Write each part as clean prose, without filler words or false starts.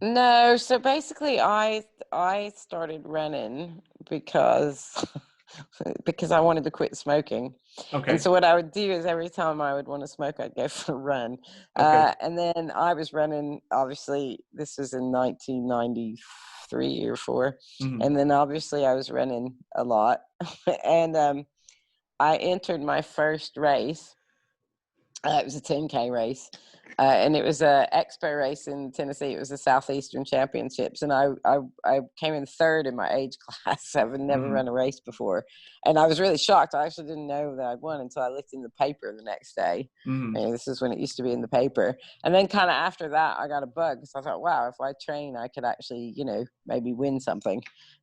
No, so basically I started running because because I wanted to quit smoking. And Okay. so what I would do is every time I would want to smoke, I'd go for a run. Okay. And then I was running, obviously, this was in 1993 or four. Hmm. And then obviously I was running a lot. And I entered my first race. It was a 10K race, and it was a expo race in Tennessee. It was the Southeastern Championships, and I came in third in my age class. I've never Hmm. run a race before, and I was really shocked. I actually didn't know that I'd won until I looked in the paper the next day. Hmm. This is when it used to be in the paper, and then kind of after that, I got a bug because I thought, wow, if I train, I could actually, maybe win something,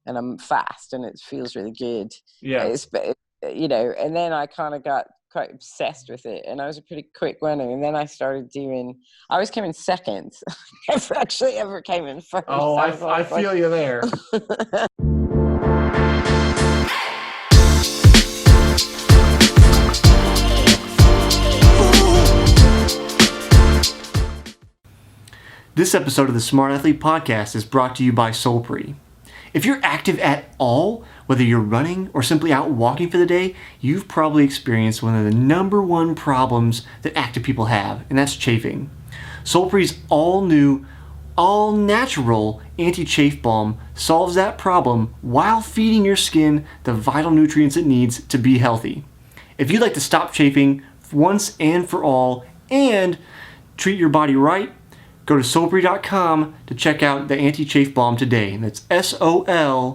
and I'm fast, and it feels really good. Yeah. It's and then I kind of got quite obsessed with it, and I was a pretty quick runner. And then I started doing. I always came in second. Never actually ever came in Oh, first. I I, was I always like, feel you there. This episode of the Smart Athlete Podcast is brought to you by Solpre. If you're active at all, whether you're running or simply out walking for the day, you've probably experienced one of the number one problems that active people have, and that's chafing. Solpre's all new, all natural anti-chafe balm solves that problem while feeding your skin the vital nutrients it needs to be healthy. If you'd like to stop chafing once and for all and treat your body right, go to Solpri.com to check out the anti-chafe balm today. That's SOLPRI.com.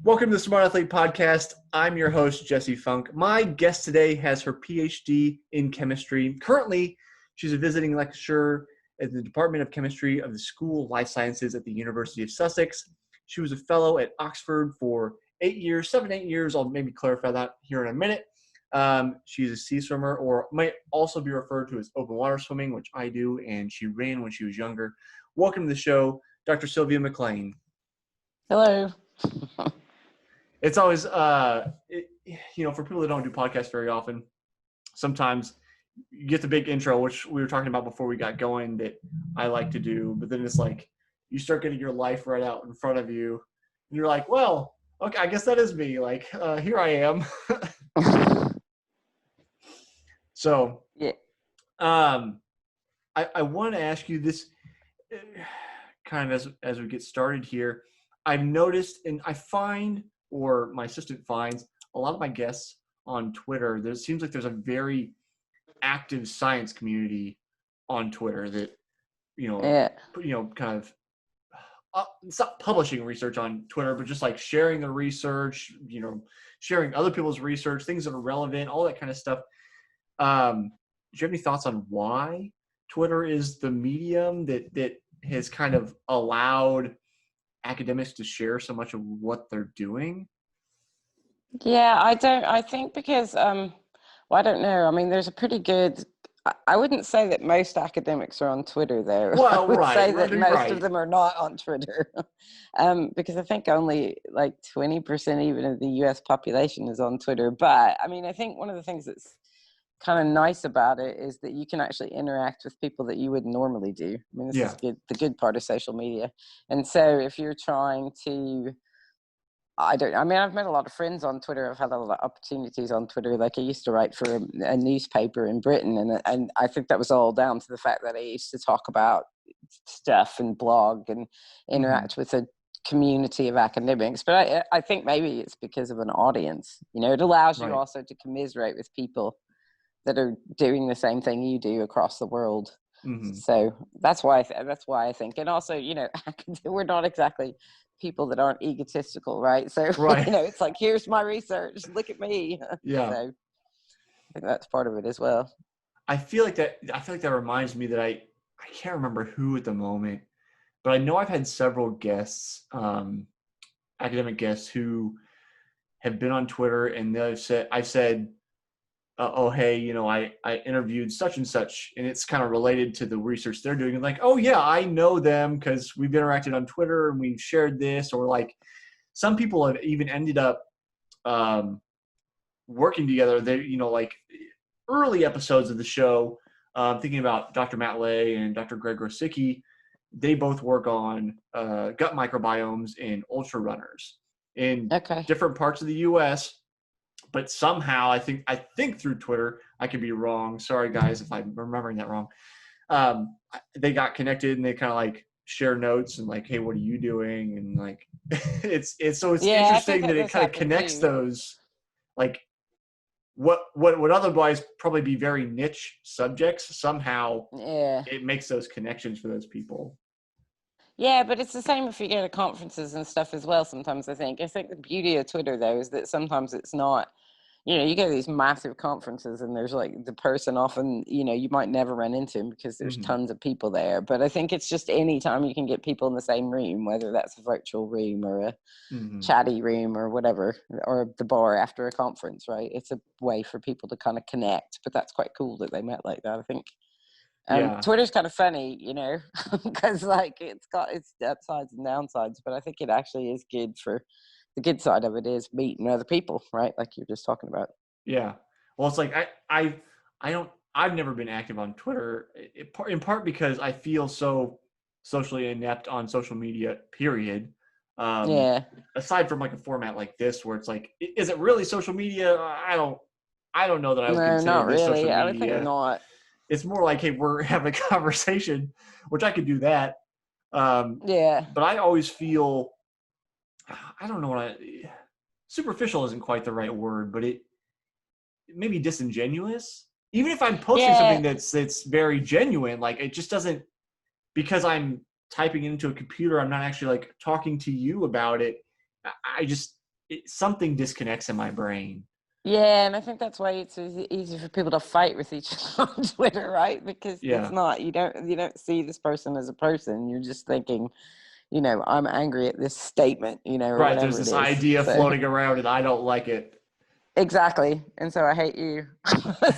Welcome to the Smart Athlete Podcast. I'm your host, Jesse Funk. My guest today has her PhD in chemistry. Currently, she's a visiting lecturer at the Department of Chemistry of the School of Life Sciences at the University of Sussex. She was a fellow at Oxford for 8 years, 8 years. I'll maybe clarify that here in a minute. She's a sea swimmer, or might also be referred to as open water swimming, which I do, and she ran when she was younger. Welcome to the show, Dr. Sylvia McLean. hello. It's always, for people that don't do podcasts very often, sometimes you get the big intro, which we were talking about before we got going, that I like to do, but then it's like you start getting your life right out in front of you, and you're like, well, okay, I guess that is me. Like, here I am. So, Yeah. um, I want to ask you this kind of as we get started here. I've noticed, and I find, or my assistant finds, a lot of my guests on Twitter, there seems like there's a very active science community on Twitter that, you know, Yeah. kind of, it's not publishing research on Twitter, but just like sharing the research, sharing other people's research, things that are relevant, all that kind of stuff. Do you have any thoughts on why Twitter is the medium that has kind of allowed academics to share so much of what they're doing? Yeah, I think because well, I don't know. I mean, there's a pretty good I wouldn't say that most academics are on Twitter, though. I Well, would right, say that right, most of right. them are not on Twitter, because I think only like 20% even of the U.S. population is on Twitter. But I mean, I think one of the things that's kind of nice about it is that you can actually interact with people that you would normally do. I mean, this is Yeah. good, the good part of social media. And so if you're trying to I mean, I've met a lot of friends on Twitter. I've had a lot of opportunities on Twitter. Like I used to write for a newspaper in Britain, and I think that was all down to the fact that I used to talk about stuff and blog and Hmm. interact with a community of academics. But I think maybe it's because of an audience. It allows you Right. also to commiserate with people that are doing the same thing you do across the world. Hmm. So that's why I think, and also, we're not exactly people that aren't egotistical, right? So Right. it's like, here's my research, look at me. Yeah. So I think that's part of it as well. I feel like that reminds me that I can't remember who at the moment, but I know I've had several guests, academic guests who have been on Twitter, and I said, oh, hey, I interviewed such and such, and it's kind of related to the research they're doing. And like, oh yeah, I know them because we've interacted on Twitter and we've shared this. Or like some people have even ended up um, working together. They, like early episodes of the show, Thinking about Dr. Matt Lay and Dr. Greg Rosicki, they both work on gut microbiomes in ultra runners in Okay. different parts of the U.S. But somehow, I think through Twitter, I could be wrong. Sorry, guys, if I'm remembering that wrong. They got connected and they kind of like share notes and like, hey, what are you doing? And like, it's Yeah, I think interesting that that it does kind of happen connects too. those like what would otherwise probably be very niche subjects. Somehow, Yeah. it makes those connections for those people. Yeah, but it's the same if you go to conferences and stuff as well. Sometimes I think the beauty of Twitter though is that sometimes it's not. You go to these massive conferences and there's like the person often, you might never run into him because there's Mm-hmm. tons of people there. But I think it's just any time you can get people in the same room, whether that's a virtual room or a Mm-hmm. chatty room or whatever, or the bar after a conference, right? It's a way for people to kind of connect. But that's quite cool that they met like that, I think. Yeah. Twitter's kind of funny, because like it's got its upsides and downsides, but I think it actually is good for the good side of it is meeting other people, right? Like you're just talking about. Yeah. Well, it's like I don't I've never been active on Twitter in part because I feel so socially inept on social media. Period. Um, Yeah. Aside from like a format like this, where it's like, is it really social media? I don't know that I would No, consider not this social really. I would think media. not. It's more like, hey, we're having a conversation, which I could do that. Yeah. But I always feel I don't know what superficial isn't quite the right word, but it maybe disingenuous. Even if I'm posting something Yeah. that's very genuine, like it just doesn't because I'm typing into a computer. I'm not actually like talking to you about it. I just something disconnects in my brain. Yeah, and I think that's why it's easy for people to fight with each other on Twitter, right? Because it's Yeah, not you don't see this person as a person. You're just thinking, I'm angry at this statement, or right. There's whatever it this is. idea So floating around, and I don't like it. exactly. And so I hate you.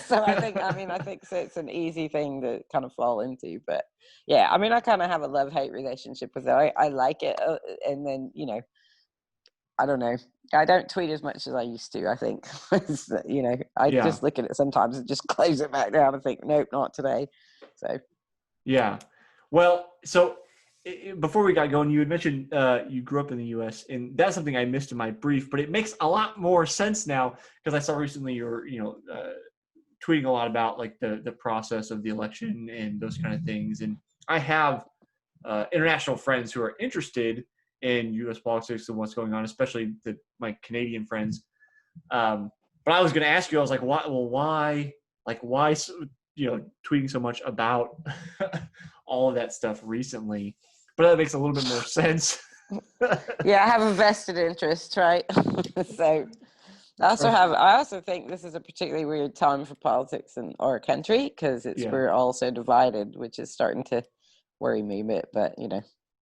So I think so it's an easy thing to kind of fall into. But yeah, I kind of have a love-hate relationship with it. I like it. And then, I don't know. I don't tweet as much as I used to, I think. I Yeah, just look at it sometimes and just close it back down and think, nope, not today. So yeah. Well, so before we got going, you had mentioned you grew up in the U.S. and that's something I missed in my brief, but it makes a lot more sense now because I saw recently you're tweeting a lot about like the process of the election and those kind of things. And I have international friends who are interested in U.S. politics and what's going on, especially my Canadian friends. But I was going to ask you, I was like, why? Well, why? Like, why? Tweeting so much about all of that stuff recently. But that makes a little bit more sense. yeah, I have a vested interest, right? So I also think this is a particularly weird time for politics in our country because Yeah, we're all so divided, which is starting to worry me a bit. But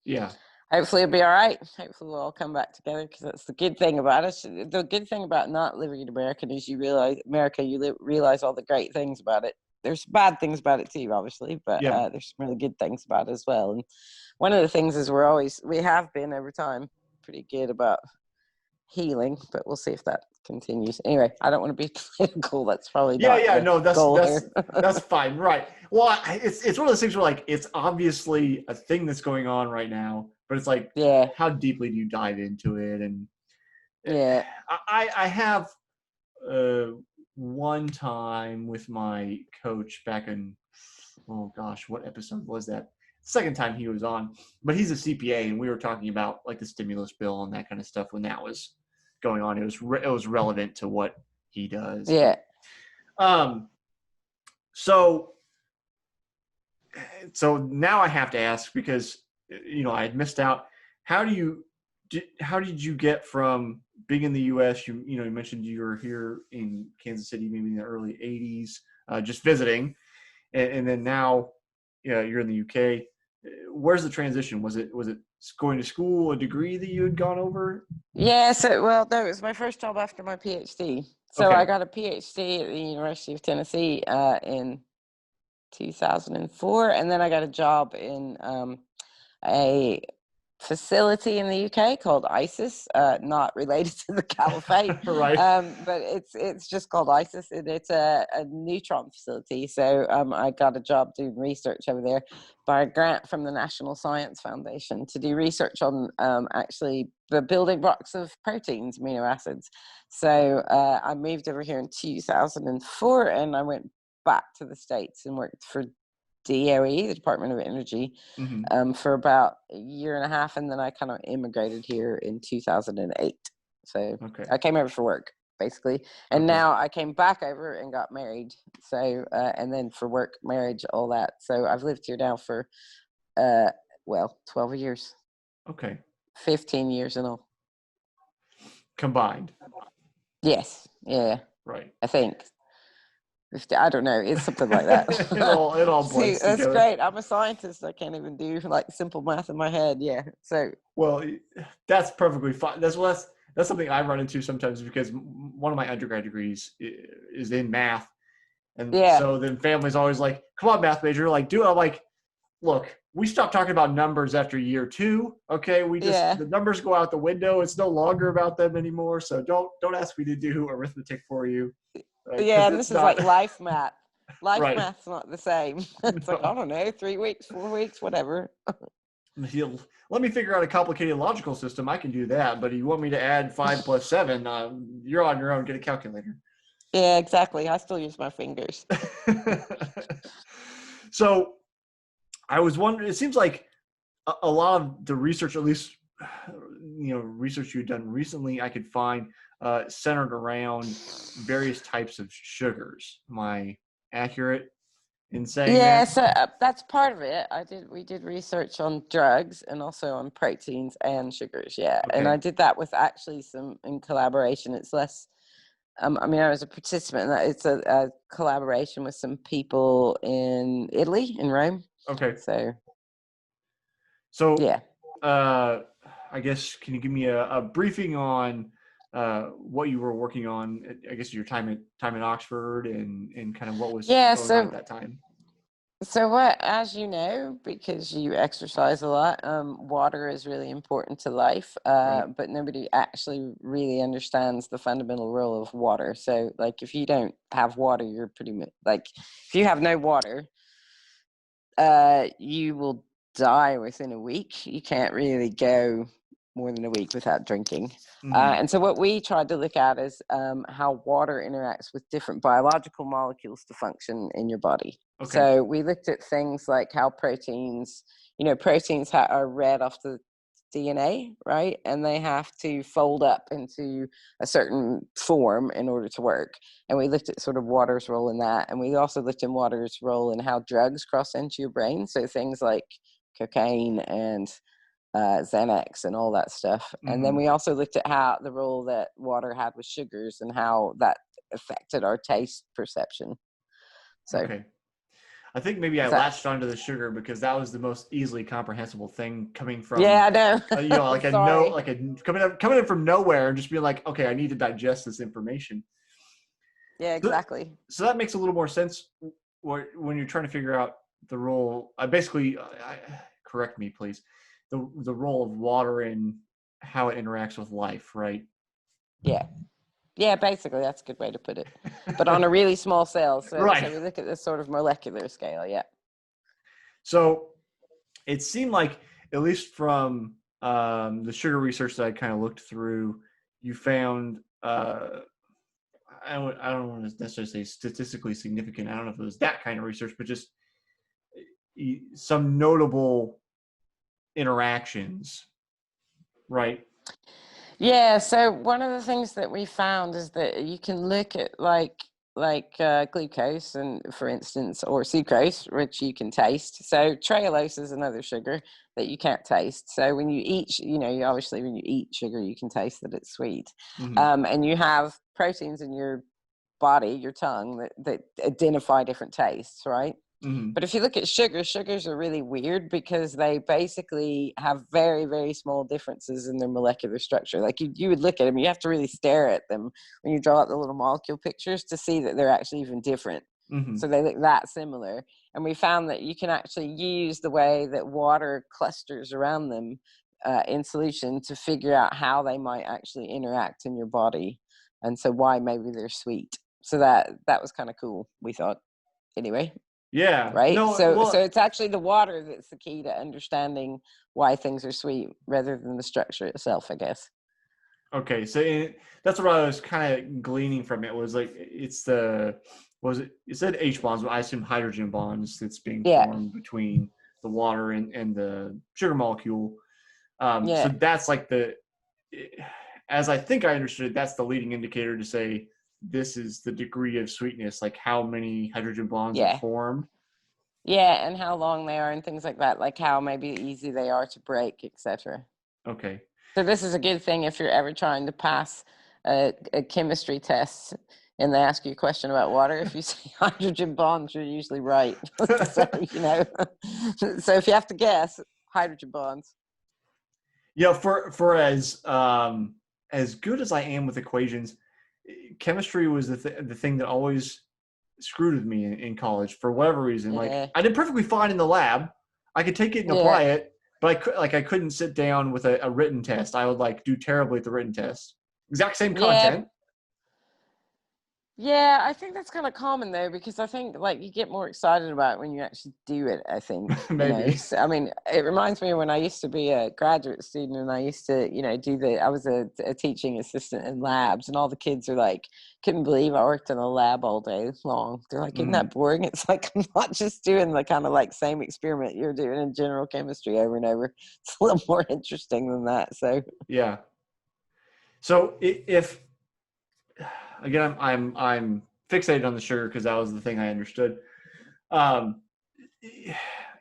yeah, hopefully it'll be all right. Hopefully we'll all come back together because that's the good thing about it. The good thing about not living in America is you realize all the great things about it. There's bad things about it too, obviously, but yeah. there's some really good things about it as well. And one of the things is we have been over time pretty good about healing, but we'll see if that continues. Anyway, I don't want to be political. That's probably Yeah, not yeah, the no, that's goal that's here. that's fine, right? Well, it's one of those things where like it's obviously a thing that's going on right now, but it's like Yeah, how deeply do you dive into it? And yeah, I have uh, one time with my coach back in oh gosh, what episode was that? Second time he was on, but he's a CPA, and we were talking about like the stimulus bill and that kind of stuff when that was going on. It was relevant to what he does. yeah. Um, so so now I have to ask because I had missed out. How do you how did you get from being in the U.S. You mentioned you were here in Kansas City maybe in the early '80s, just visiting, and then now you're in the UK. Where's the transition? Was it going to school, a degree that you had gone over? Yeah, so, well, no, it was my first job after my PhD. So I Okay, got a PhD at the University of Tennessee in 2004, and then I got a job in a facility in the UK called ISIS, not related to the caliphate, Right. but it's just called ISIS, and it's a neutron facility. So I got a job doing research over there by a grant from the National Science Foundation to do research on actually the building blocks of proteins, amino acids. So I moved over here in 2004, and I went back to the States and worked for DOE, the Department of Energy, for about a year and a half, and then I kind of immigrated here in 2008. So I came over for work, basically, and now I came back over and got married. So and then for work, marriage, all that. So I've lived here now for 12 years. Okay. 15 years in all. Combined. Yes. Yeah. Right. I think. I don't know. It's something like that. it all blends See, that's together. great. I'm a scientist. I can't even do like simple math in my head. Yeah. So. Well, that's perfectly fine. That's something I run into sometimes, because one of my undergrad degrees is in math, and so then family's always like, "Come on, math major, like do it." I'm like, "Look, we stopped talking about numbers after year 2. Okay, the numbers go out the window. It's no longer about them anymore. So don't ask me to do arithmetic for you." Yeah, and this is like life math. Life right. math's not the same. It's like, I don't know, 3 weeks, 4 weeks, whatever. Let me figure out a complicated logical system. I can do that. But if you want me to add 5 plus 7, you're on your own. Get a calculator. Yeah, exactly. I still use my fingers. So I was wondering, it seems like a lot of the research, at least, research you've done recently, I could find centered around various types of sugars. Am I accurate in saying that? So that's part of it. We did research on drugs and also on proteins and sugars. Yeah. Okay. And I did that with actually some in collaboration. It's less, I was a participant in that. It's a collaboration with some people in Italy, in Rome. Okay. So yeah. I guess, can you give me a briefing on what you were working on? I guess your time in Oxford and kind of what was going on at that time. So as you know, because you exercise a lot, water is really important to life, Right. but nobody actually really understands the fundamental role of water. So like, if you don't have water, you're pretty much like, if you have no water, you will die within a week. You can't really go more than a week without drinking. And so what we tried to look at is how water interacts with different biological molecules to function in your body. Okay. So we looked at things like how proteins are read off the DNA, right? And they have to fold up into a certain form in order to work. And we looked at sort of water's role in that. And we also looked at water's role in how drugs cross into your brain. So things like cocaine and Xanax and all that stuff. And then we also looked at how the role that water had with sugars and how that affected our taste perception. So okay. I think maybe I latched onto the sugar because that was the most easily comprehensible thing coming from. Yeah, I know. Coming in from nowhere and just being like, okay, I need to digest this information. Yeah, exactly. So that makes a little more sense when you're trying to figure out the role. Correct me, please. The role of water and how it interacts with life, right? Yeah, basically that's a good way to put it. But on a really small scale. So, right. So we look at this sort of molecular scale, yeah. So it seemed like, at least from the sugar research that I kind of looked through, you found I don't want to necessarily say statistically significant. I don't know if it was that kind of research, but just some notable interactions, right? Yeah, so one of the things that we found is that you can look at like glucose, and for instance, or sucrose, which you can taste. So trehalose is another sugar that you can't taste. So when you eat, obviously when you eat sugar, you can taste that it's sweet. And you have proteins in your body, your tongue, that identify different tastes, right? But if you look at sugars are really weird because they basically have very, very small differences in their molecular structure. Like you would look at them, you have to really stare at them when you draw out the little molecule pictures to see that they're actually even different. So they look that similar. And we found that you can actually use the way that water clusters around them in solution to figure out how they might actually interact in your body, and so why maybe they're sweet. So that was kind of cool, we thought. Anyway, Yeah. right? No, So well, it's actually the water that's the key to understanding why things are sweet rather than the structure itself, I guess. okay. So that's what I was kind of gleaning from it was like, it's it said H bonds, but I assume hydrogen bonds that's being Yeah, formed between the water and the sugar molecule. So yeah, that's like as I think I understood, that's the leading indicator to say this is the degree of sweetness, like how many hydrogen bonds are yeah. formed. Yeah, and how long they are and things like that, like how maybe easy they are to break, etc. Okay. So this is a good thing if you're ever trying to pass a chemistry test and they ask you a question about water. If you say hydrogen bonds, you're usually right. So, so if you have to guess, hydrogen bonds. Yeah, for as good as I am with equations, chemistry was the thing that always screwed with me in college for whatever reason. Like Yeah, I did perfectly fine in the lab. I could take it and yeah. apply it, but I couldn't sit down with a written test. I would like do terribly at the written test. Exact same Yeah, content. yeah, I think that's kind of common though, because I think like you get more excited about it when you actually do it. I think, Maybe. so, I mean, it reminds me when I used to be a graduate student and I used to, I was a teaching assistant in labs, and all the kids are like, couldn't believe I worked in a lab all day long. They're like, isn't Mm, that boring? It's like, I'm not just doing the kind of like same experiment you're doing in general chemistry over and over. It's a little more interesting than that. So, yeah. So if again, I'm fixated on the sugar because that was the thing I understood. Um,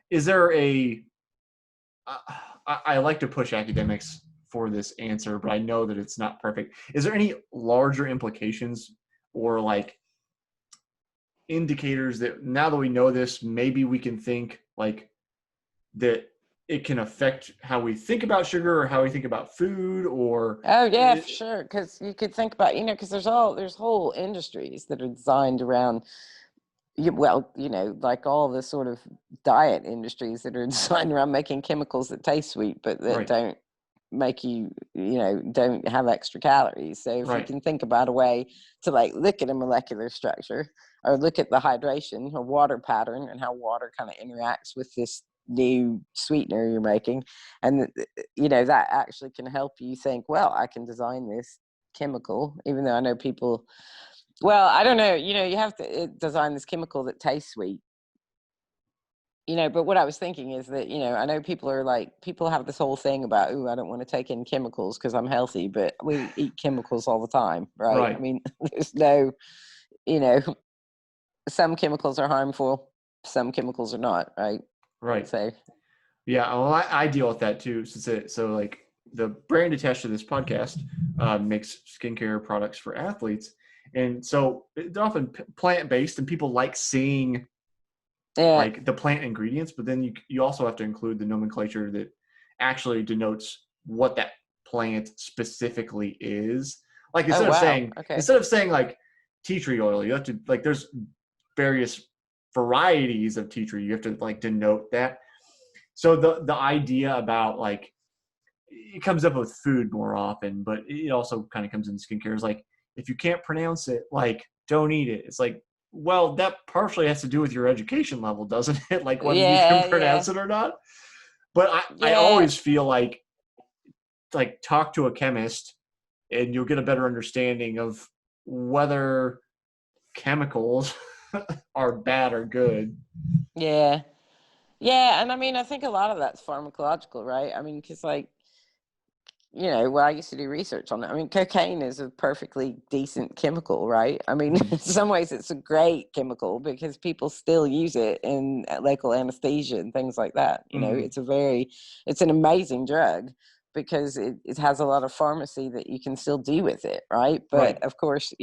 is there a I like to push academics for this answer, but I know that it's not perfect. Is there any larger implications or like indicators that now that we know this, maybe we can think like that it can affect how we think about sugar or how we think about food or oh yeah, for sure. Because you could think about, because there's whole industries that are designed around, well, like all the sort of diet industries that are designed around making chemicals that taste sweet, but that right, don't make you, don't have extra calories. So if you right, can think about a way to like look at a molecular structure or look at the hydration or water pattern and how water kind of interacts with this new sweetener you're making, and that actually can help you think, well, I can design this chemical, even though I know people, well, I don't know, you have to design this chemical that tastes sweet. But what I was thinking is that, I know people are like, people have this whole thing about, oh, I don't want to take in chemicals because I'm healthy, but we eat chemicals all the time, right? I right, mean, there's no, you know, some chemicals are harmful, some chemicals are not, right? right. So, Yeah, well, I deal with that too. So like the brand attached to this podcast makes skincare products for athletes, and so it's often plant based, and people like seeing yeah. like the plant ingredients, but then you also have to include the nomenclature that actually denotes what that plant specifically is. Like Oh, wow. Okay. instead of saying like tea tree oil, you have to like there's various varieties of tea tree. You have to like denote that. So the idea about like it comes up with food more often, but it also kind of comes into skincare. Is like if you can't pronounce it, like don't eat it. It's like, well, that partially has to do with your education level, doesn't it? Like whether you can Yeah, pronounce yeah. it or not. But I Yeah. always feel like talk to a chemist and you'll get a better understanding of whether chemicals are bad or good. Yeah. Yeah. And I mean, I think a lot of that's pharmacological, right? I mean, because like, well, I used to do research on it. I mean, cocaine is a perfectly decent chemical, right? I mean, Mm, in some ways, it's a great chemical because people still use it in local anesthesia and things like that. mm, It's an amazing drug because it has a lot of pharmacy that you can still do with it, right? But right. of course,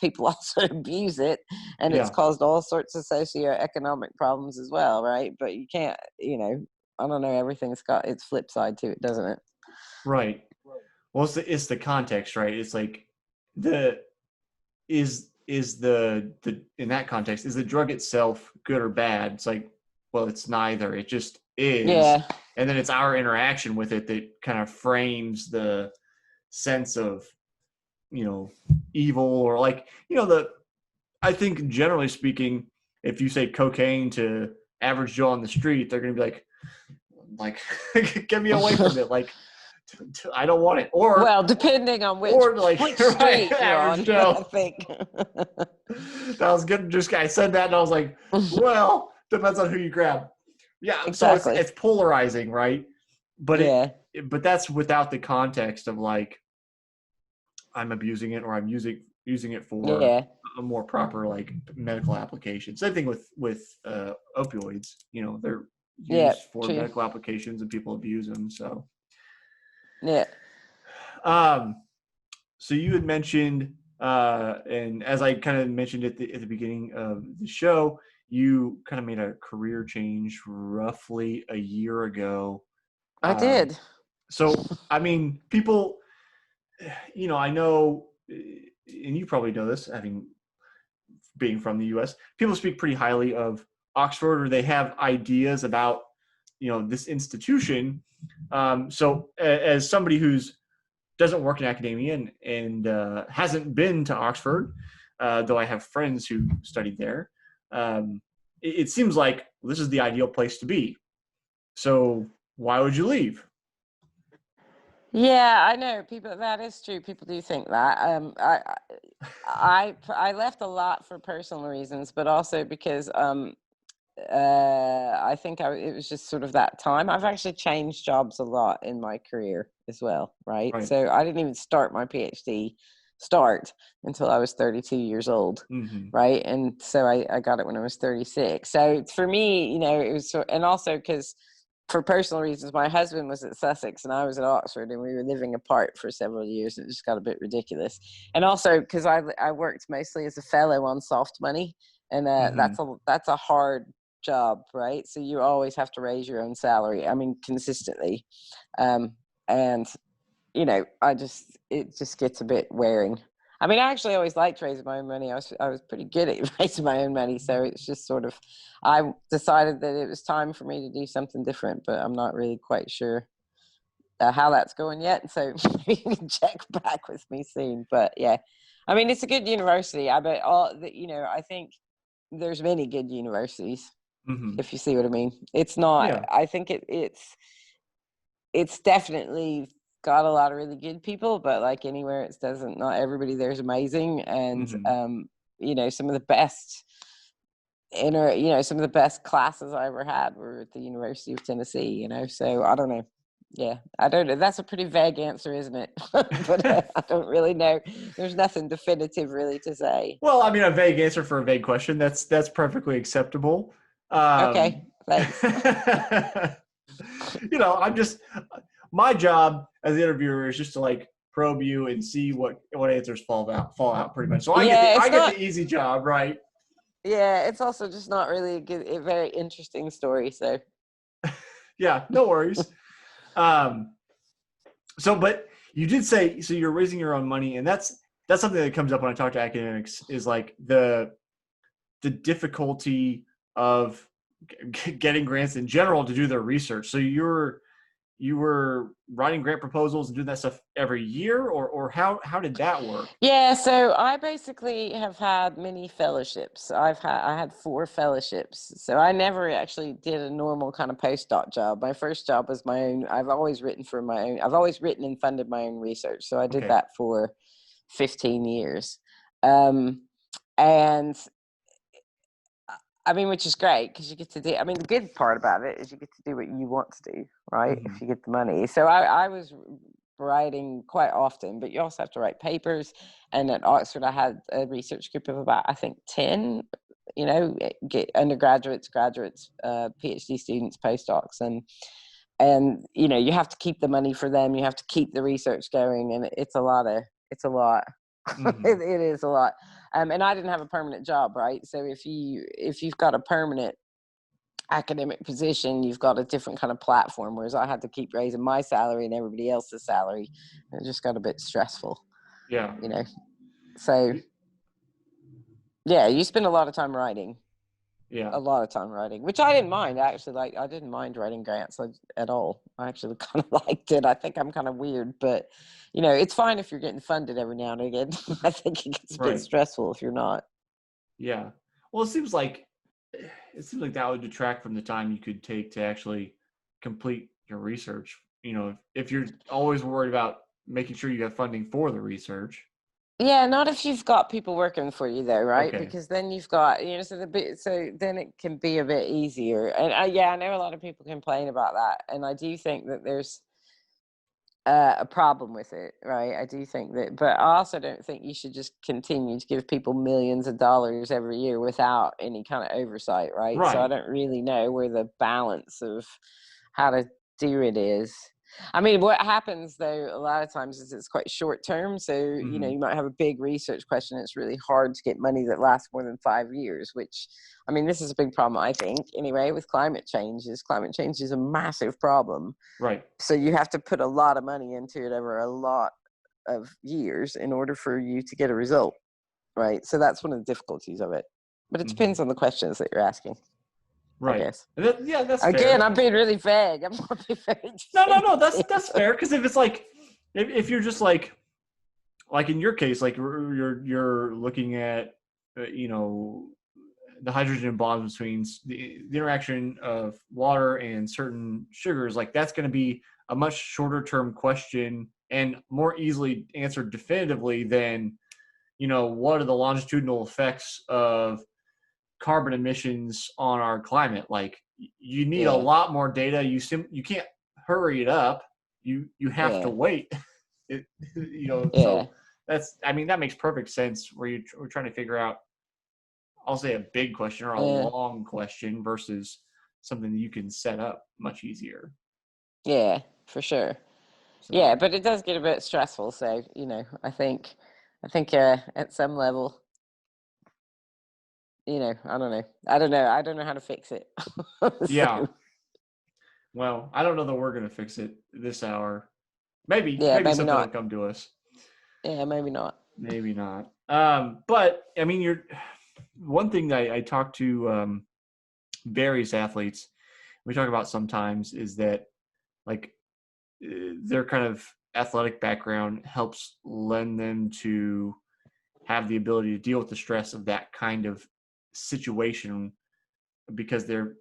people also abuse it, and it's Yeah. caused all sorts of socioeconomic problems as well, right? But you can't, I don't know, everything's got its flip side to it, doesn't it? Right. Well, it's the context, right? It's like the is the in that context is the drug itself good or bad? It's like, well, it's neither. It just is. Yeah. and then it's our interaction with it that kind of frames the sense of, evil, or like, I think generally speaking, if you say cocaine to average Joe on the street, they're going to be like, get me away from it. Like, I don't want it. Or, well, depending on which like, which right, street you're average on, Joe. I think. That was good. Just I said that and I was like, well, depends on who you grab. Yeah. Exactly. So it's polarizing, right? But Yeah. but that's without the context of like, I'm abusing it, or I'm using it for Yeah. a more proper like medical application. Same thing with opioids. They're Yeah. used for True. medical applications and people abuse them. So, Yeah. um, so you had mentioned, and as I kind of mentioned at the beginning of the show, you kind of made a career change roughly a year ago. I did. So, I mean, people, I know, and you probably know this, being from the U.S., people speak pretty highly of Oxford, or they have ideas about, this institution. So, as somebody who's doesn't work in academia and hasn't been to Oxford, though I have friends who studied there, it seems like this is the ideal place to be. So, why would you leave? Yeah, I know people. That is true. People do think that. I left a lot for personal reasons, but also because I think it was just sort of that time. I've actually changed jobs a lot in my career as well, right? Right. So I didn't even start my PhD until I was 32 years old, Mm-hmm. right? And so I got it when I was 36. So for me, it was and also because for personal reasons, my husband was at Sussex and I was at Oxford, and we were living apart for several years. It just got a bit ridiculous. And also because I worked mostly as a fellow on soft money, and Mm-hmm. that's a hard job, right? So you always have to raise your own salary. I mean, consistently, and it just gets a bit wearing. I mean, I actually always liked raising my own money. I was pretty good at raising my own money, so it's just sort of, I decided that it was time for me to do something different, but I'm not really quite sure how that's going yet. So you can check back with me soon. But yeah, I mean, it's a good university. I bet I think there's many good universities, Mm-hmm. if you see what I mean. It's not. Yeah. I think it's definitely got a lot of really good people, but like anywhere, it doesn't. Not everybody there's amazing, and Mm-hmm. some of the best some of the best classes I ever had were at the University of Tennessee. So I don't know. Yeah, I don't know. That's a pretty vague answer, isn't it? But I don't really know. There's nothing definitive really to say. Well, I mean, a vague answer for a vague question. That's perfectly acceptable. Um, Okay, thanks. I'm just, my job as the interviewer is just to like probe you and see what answers fall out pretty much. So Yeah, I it's get the not. easy job, right? Yeah, it's also just not really a very interesting story. So Yeah, no worries. Um, but you did say, so you're raising your own money, and that's something that comes up when I talk to academics, is like the difficulty of getting grants in general to do their research. So you were writing grant proposals and doing that stuff every year, or how did that work? yeah, so I basically have had many fellowships. I had 4 fellowships. So I never actually did a normal kind of postdoc job. My first job was my own. I've always written for my own. I've always written and funded my own research. So I did Okay. that for 15 years. And I mean, which is great because you get to do. I mean, the good part about it is you get to do what you want to do, right? Mm-hmm. If you get the money. So I was writing quite often, but you also have to write papers. And at Oxford, I had a research group of about, I think, 10. Get undergraduates, graduates, PhD students, postdocs, and you have to keep the money for them. You have to keep the research going, and it's a lot. Mm-hmm. It is a lot. And I didn't have a permanent job, right? So if you've got a permanent academic position, you've got a different kind of platform. Whereas I had to keep raising my salary and everybody else's salary. It just got a bit stressful, Yeah. So yeah, you spend a lot of time writing. Yeah. a lot of time writing, which I didn't mind actually. Like I didn't mind writing grants at all. I actually kind of liked it. I think I'm kind of weird, but it's fine if you're getting funded every now and again. I think it gets a bit Right. stressful if you're not. Yeah. Well, it seems like that would detract from the time you could take to actually complete your research. If you're always worried about making sure you have funding for the research. Yeah, not if you've got people working for you though, right? Okay. Because then you've got, so then it can be a bit easier. And yeah, I know a lot of people complain about that, and I do think that there's a problem with it, right? I do think that, but I also don't think you should just continue to give people millions of dollars every year without any kind of oversight, right? So I Right. don't really know where the balance of how to do it is. I mean, what happens though a lot of times is it's quite short term. So, Hmm. you might have a big research question. It's really hard to get money that lasts more than 5 years, which, I mean, this is a big problem, I think, anyway, with climate change. Is climate change is a massive problem. Right. So you have to put a lot of money into it over a lot of years in order for you to get a result, right? So that's one of the difficulties of it. But it Hmm. depends on the questions that you're asking, I Right. guess. Yeah, that's Again, fair. I'm being really vague. I'm not being very No, no, no. That's definitive. that's fair. Because if it's like, if you're just like in your case, like you're looking at, the hydrogen bonds between the interaction of water and certain sugars, like that's going to be a much shorter term question and more easily answered definitively than, what are the longitudinal effects of carbon emissions on our climate. Like you need a Yeah, lot more data. You can't hurry it up. You have to yeah, wait. it, yeah, so that makes perfect sense where we're trying to figure out, I'll say, a big question or a yeah, long question versus something that you can set up much easier. yeah, for sure. Yeah, So but it does get a bit stressful. So, I think at some level, I don't know. I don't know how to fix it. yeah, So, well, I don't know that we're gonna fix it this hour. Maybe yeah, maybe maybe something will not. come to us. Yeah, maybe not. Maybe not. But I mean, you're one thing that I talk to various athletes. We talk about sometimes is that, like, their kind of athletic background helps lend them to have the ability to deal with the stress of that kind of situation because they're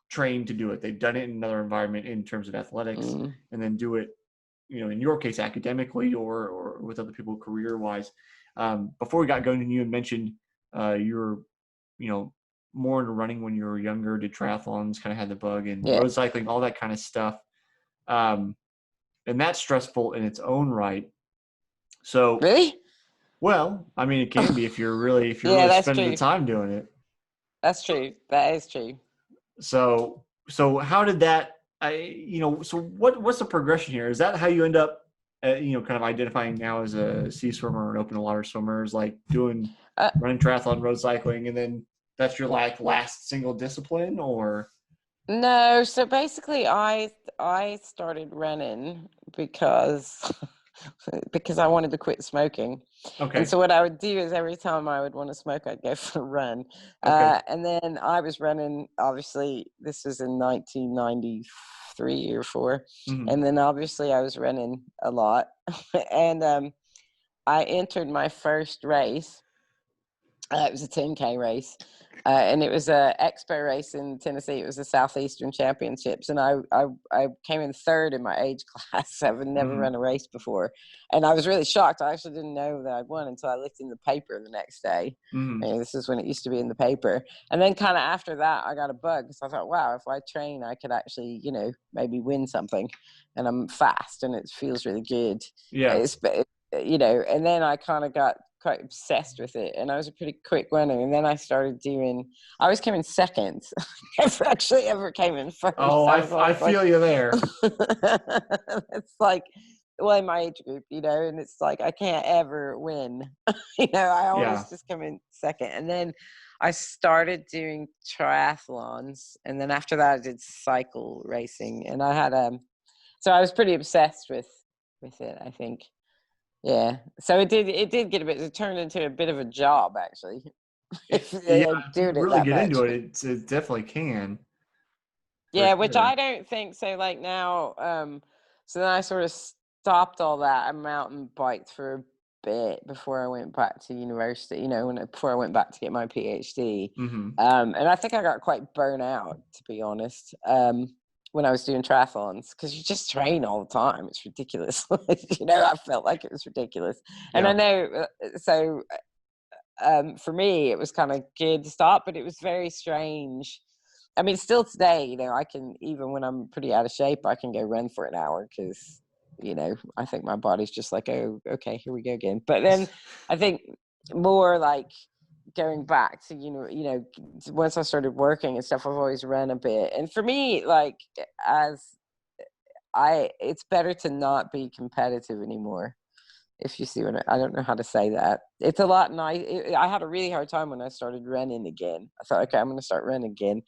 trained to do it. They've done it in another environment in terms of athletics, Mm, and then do it, in your case, academically or with other people career wise. Before we got going, you had mentioned you were, you know, more into running when you were younger, did triathlons, kind of had the bug, and yeah. road cycling, all that kind of stuff. Um, and that's stressful in its own right. So, Really? well, I mean, it can be if you're really Yeah, that's spending the true. time doing it. That's true. That is true. So how did that? So what's the progression here? Is that how you end up, kind of identifying now as a sea swimmer or an open water swimmer, is like doing Uh, running triathlon, road cycling, and then that's your like last single discipline, or no, so basically I started running because because I wanted to quit smoking. And okay, so what I would do is every time I would want to smoke, I'd go for a run. okay, And then I was running, obviously, this was in 1993 or four. hmm And then obviously I was running a lot. And I entered my first race. It was a 10K race. And it was a expo race in Tennessee. It was the Southeastern Championships, and I came in third in my age class. I've never hmm run a race before, and I was really shocked. I actually didn't know that I'd won until I looked in the paper the next day. hmm This is when it used to be in the paper, and then kind of after that, I got a bug. So I thought, wow, if I train, I could actually, maybe win something, and I'm fast, and it feels really good. yeah, It's and then I kind of got quite obsessed with it, and I was a pretty quick runner. And then I started doing. I always came in second. Never actually ever came in first. oh, I I was I always like, feel you there, it's like, well, in my age group, and it's like I can't ever win. I yeah, always just come in second, and then I started doing triathlons, and then after that, I did cycle racing, and I had so I was pretty obsessed with it, I think. Yeah. So it did get it turned into a bit of a job actually. if Yeah, they're if you doing it really that get much. into it definitely can, for Yeah, which sure. I don't think so. Like now, so then I sort of stopped all that. I mountain biked for a bit before I went back to university. Before I went back to get my PhD, Hmm. and I think I got quite burnt out, to be honest. When I was doing triathlons, because you just train all the time. It's ridiculous. I felt like it was ridiculous, and I Yeah. know. For me, it was kind of good to stop, but it was very strange. I mean, still today, I can, even when I'm pretty out of shape, I can go run for an hour because, I think my body's just like, oh, okay, here we go again. But then I think more like going back to, once I started working and stuff, I've always run a bit. And for me, like, it's better to not be competitive anymore. If you see what I don't know how to say that. It's a lot nice. I had a really hard time when I started running again. I thought, okay, I'm going to start running again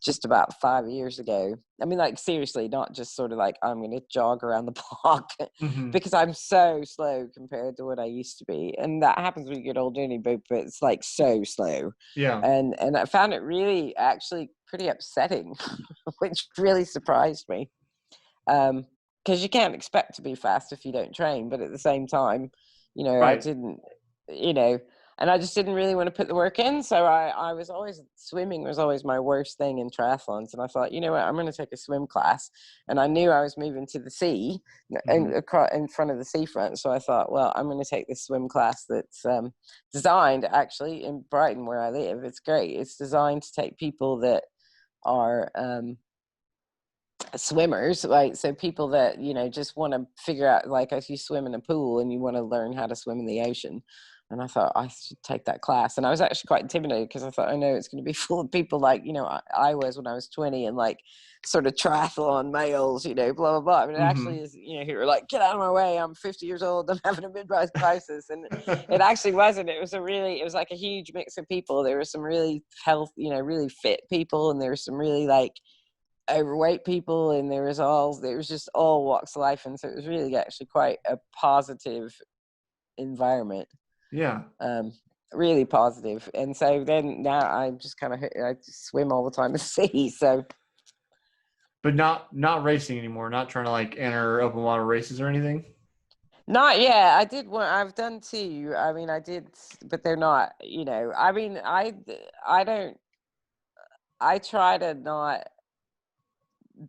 just about 5 years ago. I mean, like, seriously, not just sort of like I'm going to jog around the block Hmm. because I'm so slow compared to what I used to be. And that happens when you get older anyway, but it's like so slow. Yeah. And I found it really actually pretty upsetting, which really surprised me. Because you can't expect to be fast if you don't train, but at the same time, I Right. didn't, you know, and I just didn't really want to put the work in. So I was always, swimming was always my worst thing in triathlons. And I thought, you know what, I'm going to take a swim class. And I knew I was moving to the sea Hmm. and across in front of the seafront. So I thought, well, I'm going to take this swim class that's designed actually in Brighton where I live. It's great. It's designed to take people that are, swimmers, like, so people that just want to figure out, like, if you swim in a pool and you want to learn how to swim in the ocean. And I thought I should take that class, and I was actually quite intimidated because I thought, I know it's going to be full of people like I was when I was 20, and like sort of triathlon males, blah blah blah. I mean, it Hmm. actually is, who are like, get out of my way, I'm 50 years old, I'm having a midlife crisis. And it actually wasn't. It was like a huge mix of people. There were some really really fit people, and there were some really like overweight people, and there was just all walks of life, and so it was really actually quite a positive environment. Yeah. um really positive. And so then now I'm just kind of, I just swim all the time in the sea. So But not racing anymore. Not trying to like enter open water races or anything. not yet. I did one. I've done two. I mean, I did, but they're not, I mean, I don't, I try to not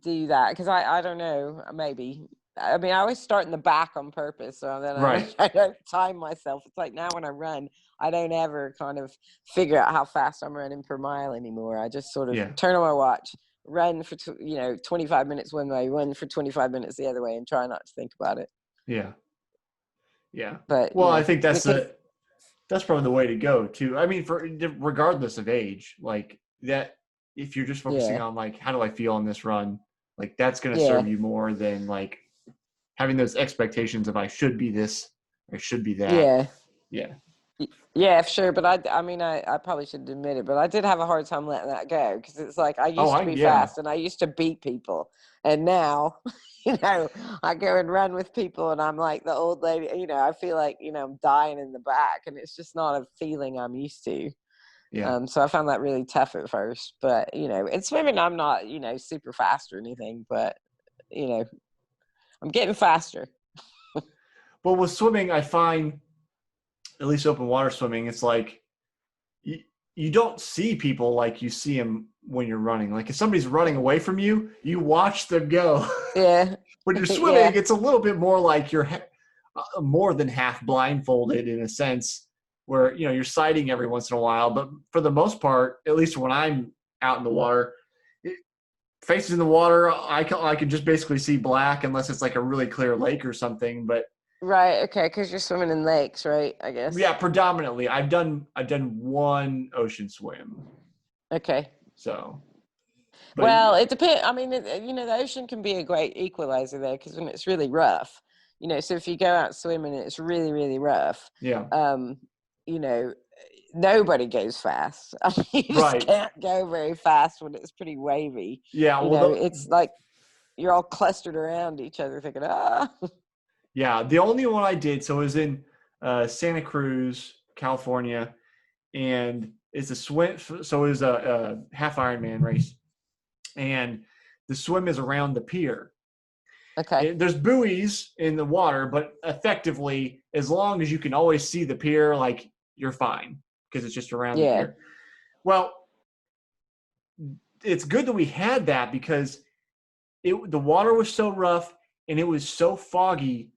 do that because I don't know, maybe. I mean, I always start in the back on purpose, so then Right. I don't time myself. It's like now when I run, I don't ever kind of figure out how fast I'm running per mile anymore. I just sort of Yeah. turn on my watch, run for 25 minutes one way, run for 25 minutes the other way, and try not to think about it. Yeah. Yeah. But Well, I think because that's probably the way to go too. I mean, for regardless of age, like that, if you're just focusing yeah, on like how do I feel on this run, like that's going to serve yeah, you more than like having those expectations of I should be this or I should be that. yeah. Yeah. Yeah, sure, but I mean, I probably should admit it, but I did have a hard time letting that go because it's like I Oh, used to be yeah. fast and I used to beat people, and now, you know, I go and run with people and I'm like the old lady. I feel like I'm dying in the back, and it's just not a feeling I'm used to. Yeah. So I found that really tough at first, but in swimming I'm not super fast or anything, but you know I'm getting faster. But with swimming, I find at least open water swimming, it's like you, you don't see people like you see them when you're running. Like if somebody's running away from you, you watch them go. Yeah, When you're swimming, yeah. it's a little bit more like you're more than half blindfolded in a sense, where you're sighting every once in a while. But for the most part, at least when I'm out in the water, it, faces in the water, I can just basically see black unless it's like a really clear lake or something. But Right. Okay. Because you're swimming in lakes, right? I yeah, guess. predominantly I've done one ocean swim. Okay. So, but Well, it depends. I mean, the ocean can be a great equalizer there because when it's really rough, so if you go out swimming and it's really, really rough, yeah, um, you know, nobody goes fast. I mean, you just right. can't go very fast when it's pretty wavy. Yeah, well, It's like you're all clustered around each other thinking, ah. the only one I did, so it was in Santa Cruz, California, and it's a swim. So it was a half Ironman race, and the swim is around the pier. Okay. There's buoys in the water, but effectively, as long as you can always see the pier, like you're fine because it's just around the Yeah. pier. Well, it's good that we had that because the water was so rough and it was so foggy.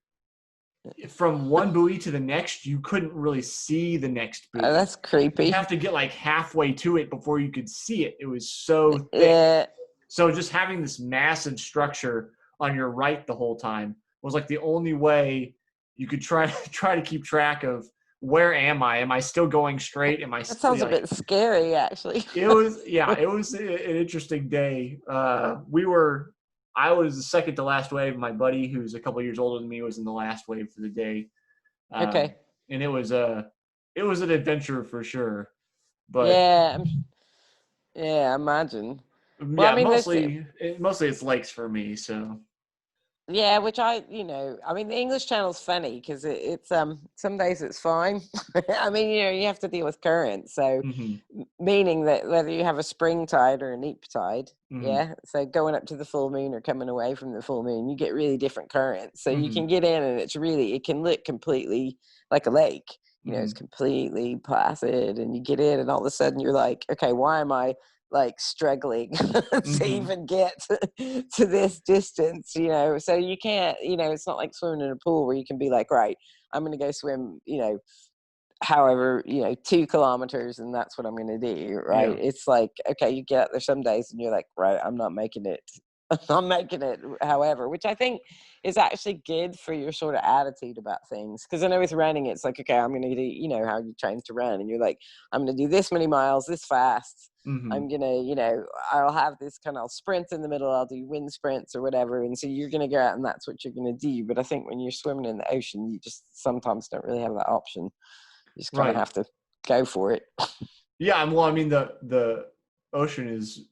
From one buoy to the next, you couldn't really see the next Oh, buoy. that's You'd creepy. have to get like halfway to it before you could see it. It was so thick. Yeah. So just having this massive structure on your right the whole time was like the only way you could try to keep track of where am I? Am I still going straight? Am I That sounds a like bit scary, actually. it was it was an interesting day. I was the second to last wave. My buddy, who's a couple years older than me, was in the last wave for the day, Okay. and it was an adventure for sure. But Yeah. Yeah. Imagine. Well, I yeah, mean, mostly it's lakes for me. So yeah, which I mean, the English Channel's funny because it's some days it's fine. I mean, you have to deal with currents, so hmm meaning that whether you have a spring tide or a neap tide, hmm yeah. So going up to the full moon or coming away from the full moon, you get really different currents. So you hmm can get in, and it can look completely like a lake. It's hmm completely placid, and you get in, and all of a sudden you're like, okay, why am I like struggling to hmm even get to this distance, so you can't, it's not like swimming in a pool where you can be like, right, I'm going to go swim, however, 2 kilometers, and that's what I'm going to do, right? Yeah. It's like, okay, you get out there some days and you're like, right, I'm not making it. I'm making it, however, which I think is actually good for your sort of attitude about things. Because I know with running, it's like, okay, I'm going to do, how you train to run, and you're like, I'm going to do this many miles, this fast. hmm I'm going to, I'll have this kind of, I'll sprint in the middle, I'll do wind sprints or whatever. And so you're going to go out and that's what you're going to do. But I think when you're swimming in the ocean, you just sometimes don't really have that option. You just kind of Right. have to go for it. Yeah. Well, I mean, the ocean is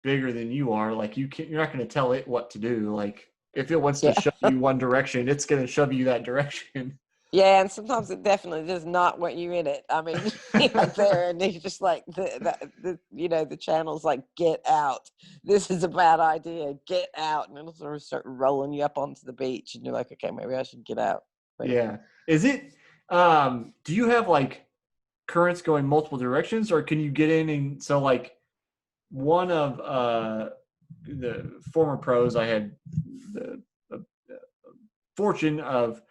bigger than you are. Like you're not going to tell it what to do. Like if it wants to Yeah. shove you one direction, it's going to shove you that direction. Yeah, and sometimes it definitely does not want you in it. I mean, you're there and you're just like, the channel's like, get out. This is a bad idea. Get out. And it'll sort of start rolling you up onto the beach. And you're like, okay, maybe I should get out. But Yeah. Is it? Do you have like currents going multiple directions, or can you get in and so like one of the former pros I had the fortune of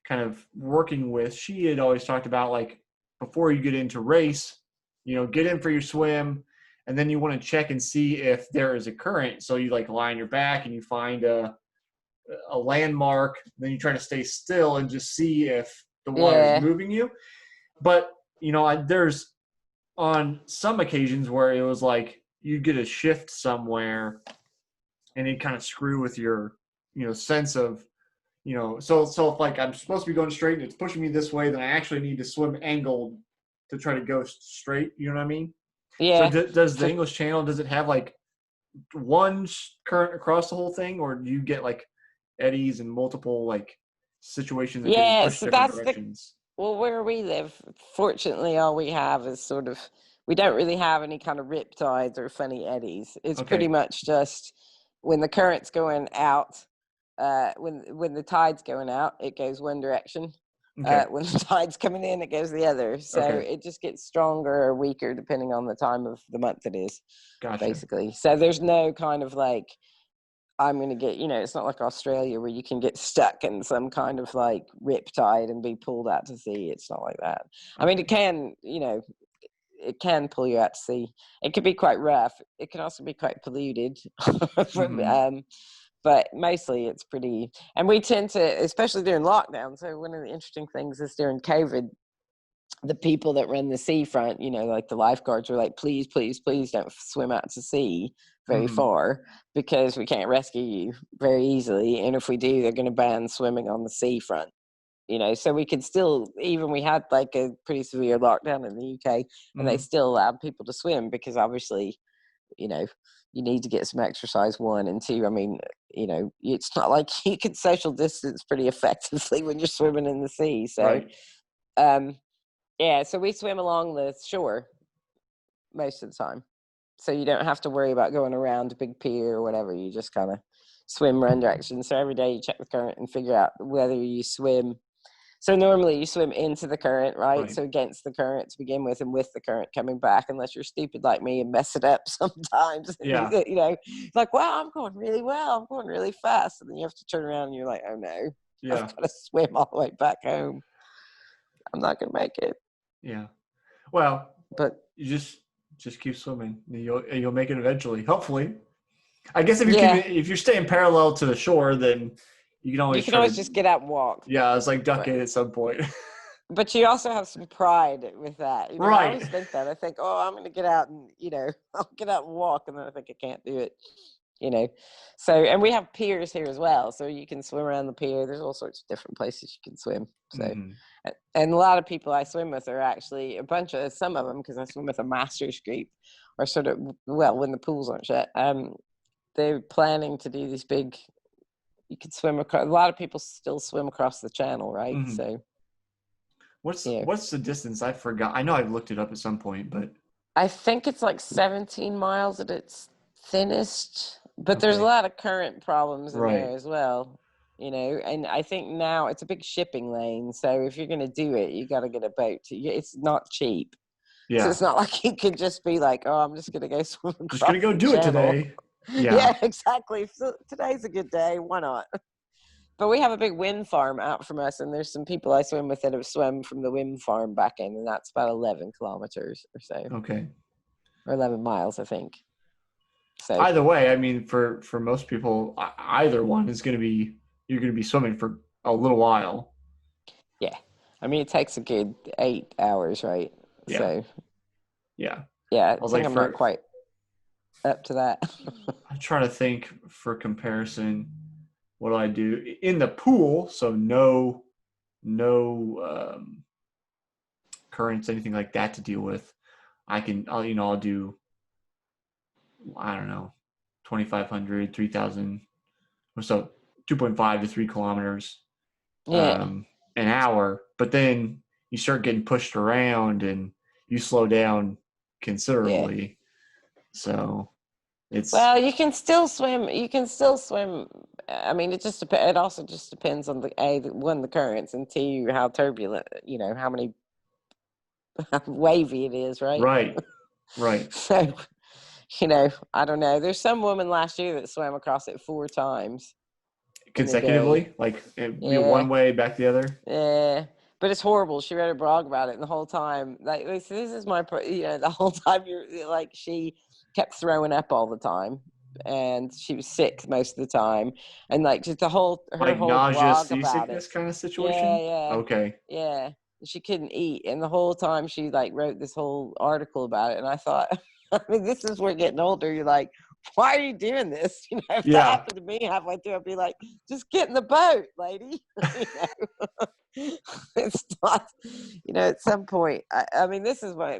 kind of working with, she had always talked about like before you get into race, get in for your swim, and then you want to check and see if there is a current. So you like lie on your back and you find a landmark, then you try to stay still and just see if the water is yeah. moving you. But there's on some occasions where it was like you'd get a shift somewhere and it kind of screw with your sense of so if like I'm supposed to be going straight and it's pushing me this way, then I actually need to swim angled to try to go straight. You know what I mean? So Yeah. does the For, English Channel, does it have like one current across the whole thing, or do you get like eddies and multiple like situations that could yeah. push So different that's directions? well, where we live, fortunately, all we have is sort of, we don't really have any kind of rip tides or funny eddies. It's pretty Okay. much just when the current's going out, when the tide's going out, it goes one direction. Okay. When the tide's coming in, it goes the other. So Okay. it just gets stronger or weaker depending on the time of the month it is, Gotcha. basically. So there's no kind of like, I'm going to get, it's not like Australia where you can get stuck in some kind of like rip tide and be pulled out to sea. It's not like that. I mean, it Okay. can, it can pull you out to sea. It can be quite rough. It can also be quite polluted. from, Mm-hmm. but mostly it's pretty, and we tend to, especially during lockdown. So one of the interesting things is during COVID, the people that run the seafront, like the lifeguards are like, please, please, please don't swim out to sea very Mm-hmm. far because we can't rescue you very easily. And if we do, they're going to ban swimming on the seafront. So we could still, even we had like a pretty severe lockdown in the UK, and they Mm-hmm. still allowed people to swim because obviously, you know, you need to get some exercise, one, and two, I mean, it's not like you can social distance pretty effectively when you're swimming in the sea. So, Right. um, yeah, so we swim along the shore, most of the time. So you don't have to worry about going around a big pier or whatever. You just kind of swim run direction. So every day you check the current and figure out whether you swim. So normally you swim into the current, right? So against the current to begin with, and with the current coming back, unless you're stupid like me and mess it up sometimes. Yeah. You know, like, wow, I'm going really well. I'm going really fast. And then you have to turn around and you're like, oh no, Yeah. I've got to swim all the way back home. I'm not going to make it. Yeah. Well, but you just keep swimming. You'll make it eventually, hopefully. I guess if you're staying parallel to the shore, then you can always just get out and walk. Yeah, it's like duck in at some point. But you also have some pride with that. You know, right. I always think that. I think, I'm going to get out and, I'll get out and walk. And then I think I can't do it, So, and we have piers here as well. So you can swim around the pier. There's all sorts of different places you can swim. So, and a lot of people I swim with are actually some of them, because I swim with a master's group, are sort of, when the pools aren't shut, they're planning to do these big, you could swim across, a lot of people still swim across the channel, right? So what's the distance? I forgot. I know I've looked it up at some point, but I think it's like 17 miles at its thinnest, but there's a lot of current problems in there as well, and I think now it's a big shipping lane. So if you're going to do it, you got to get a boat. It's not cheap. Yeah. So it's not like you could just be like, I'm just going to go swim across just going to go do it today. Yeah, exactly. So today's a good day. Why not? But we have a big wind farm out from us, and there's some people I swim with that have swum from the wind farm back in, and that's about 11 kilometers or so. Okay. Or 11 miles, I think. So either way, I mean, for most people, either one is going to be, you're going to be swimming for a little while. Yeah. I mean, it takes a good 8 hours, right? Yeah. So. Yeah. Yeah, I think I'm not quite up to that. I'm trying to think for comparison, what do I do in the pool? So no currents, anything like that to deal with. I'll do, I don't know, 2,500, 3,000, so 2.5 to 3 kilometers an hour. But then you start getting pushed around and you slow down considerably. Yeah. So you can still swim. I mean, it also just depends on the currents, and two, how turbulent, how many wavy it is, right? Right. So, I don't know. There's some woman last year that swam across it 4 times consecutively, like one way back the other. Yeah. But it's horrible. She wrote a blog about it, and the whole time, like, this is my, the whole time you're like, she kept throwing up all the time, and she was sick most of the time, and like just her whole nausea, seasickness kind of situation. Yeah. Okay. Yeah, she couldn't eat, and the whole time she like wrote this whole article about it, and I thought, I mean, this is we're getting older. You're like, why are you doing this? If that happened to me halfway through, I'd be like, just get in the boat, lady. It's not, at some point, I mean, this is why,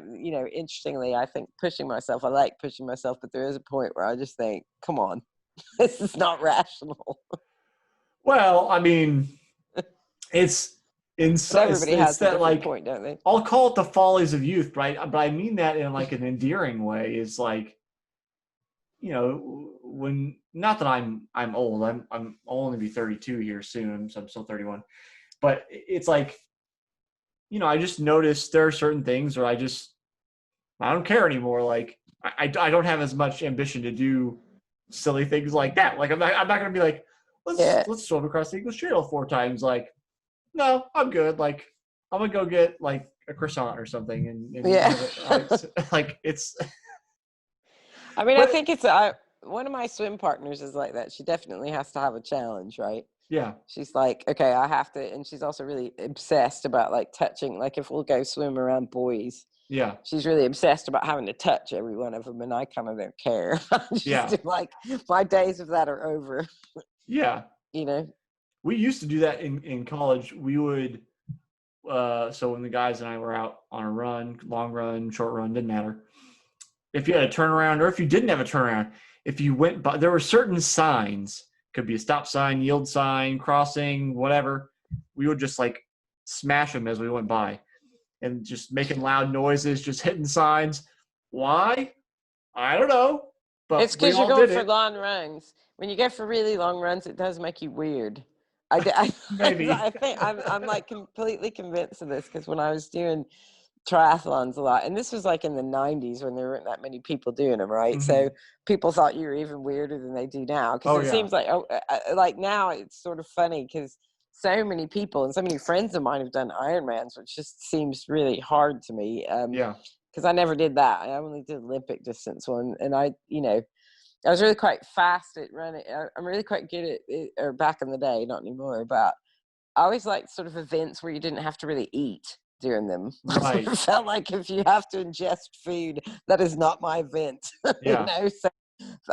interestingly, I think I like pushing myself, but there is a point where I just think, come on, this is not rational. Well, I mean, it's inside. Everybody has that like point, don't they? I'll call it the follies of youth, right? But I mean that in like an endearing way. Is like, when, not that I'm old. I'll only be 32 here soon, so I'm still 31. But it's like, I just noticed there are certain things where I don't care anymore. Like I don't have as much ambition to do silly things like that. Like I'm not going to be like, let's swim across the English Channel 4 times. Like, no, I'm good. Like I'm gonna go get like a croissant or something, and like it's. I mean, I think it's one of my swim partners is like that. She definitely has to have a challenge, right? Yeah. She's like, okay, I have to, and she's also really obsessed about like touching. Like if we'll go swim around buoys, she's really obsessed about having to touch every one of them, and I kind of don't care. Like my days of that are over. Yeah. We used to do that in college. We would, so when the guys and I were out on a run, long run, short run, didn't matter. If you had a turnaround, or if you didn't have a turnaround, if you went by, there were certain signs, could be a stop sign, yield sign, crossing, whatever. We would just like smash them as we went by, and just making loud noises, just hitting signs. Why? I don't know. It's But we because you're all going did for it. long runs. When you go for really long runs, it does make you weird. Maybe. I think I'm like completely convinced of this because when I was doing triathlons a lot, and this was like in the 90s when there weren't that many people doing them, right? Hmm. So people thought you were even weirder than they do now because Oh it yeah. seems like like now it's sort of funny because so many people and so many friends of mine have done Ironmans, which just seems really hard to me. Yeah. Because I never did that. I only did Olympic distance one, and I was really quite fast at running. I'm really quite good at it, or back in the day, not anymore. But I always liked sort of events where you didn't have to really eat during them. I sort Right. of felt like if you have to ingest food, that is not my event. Yeah. So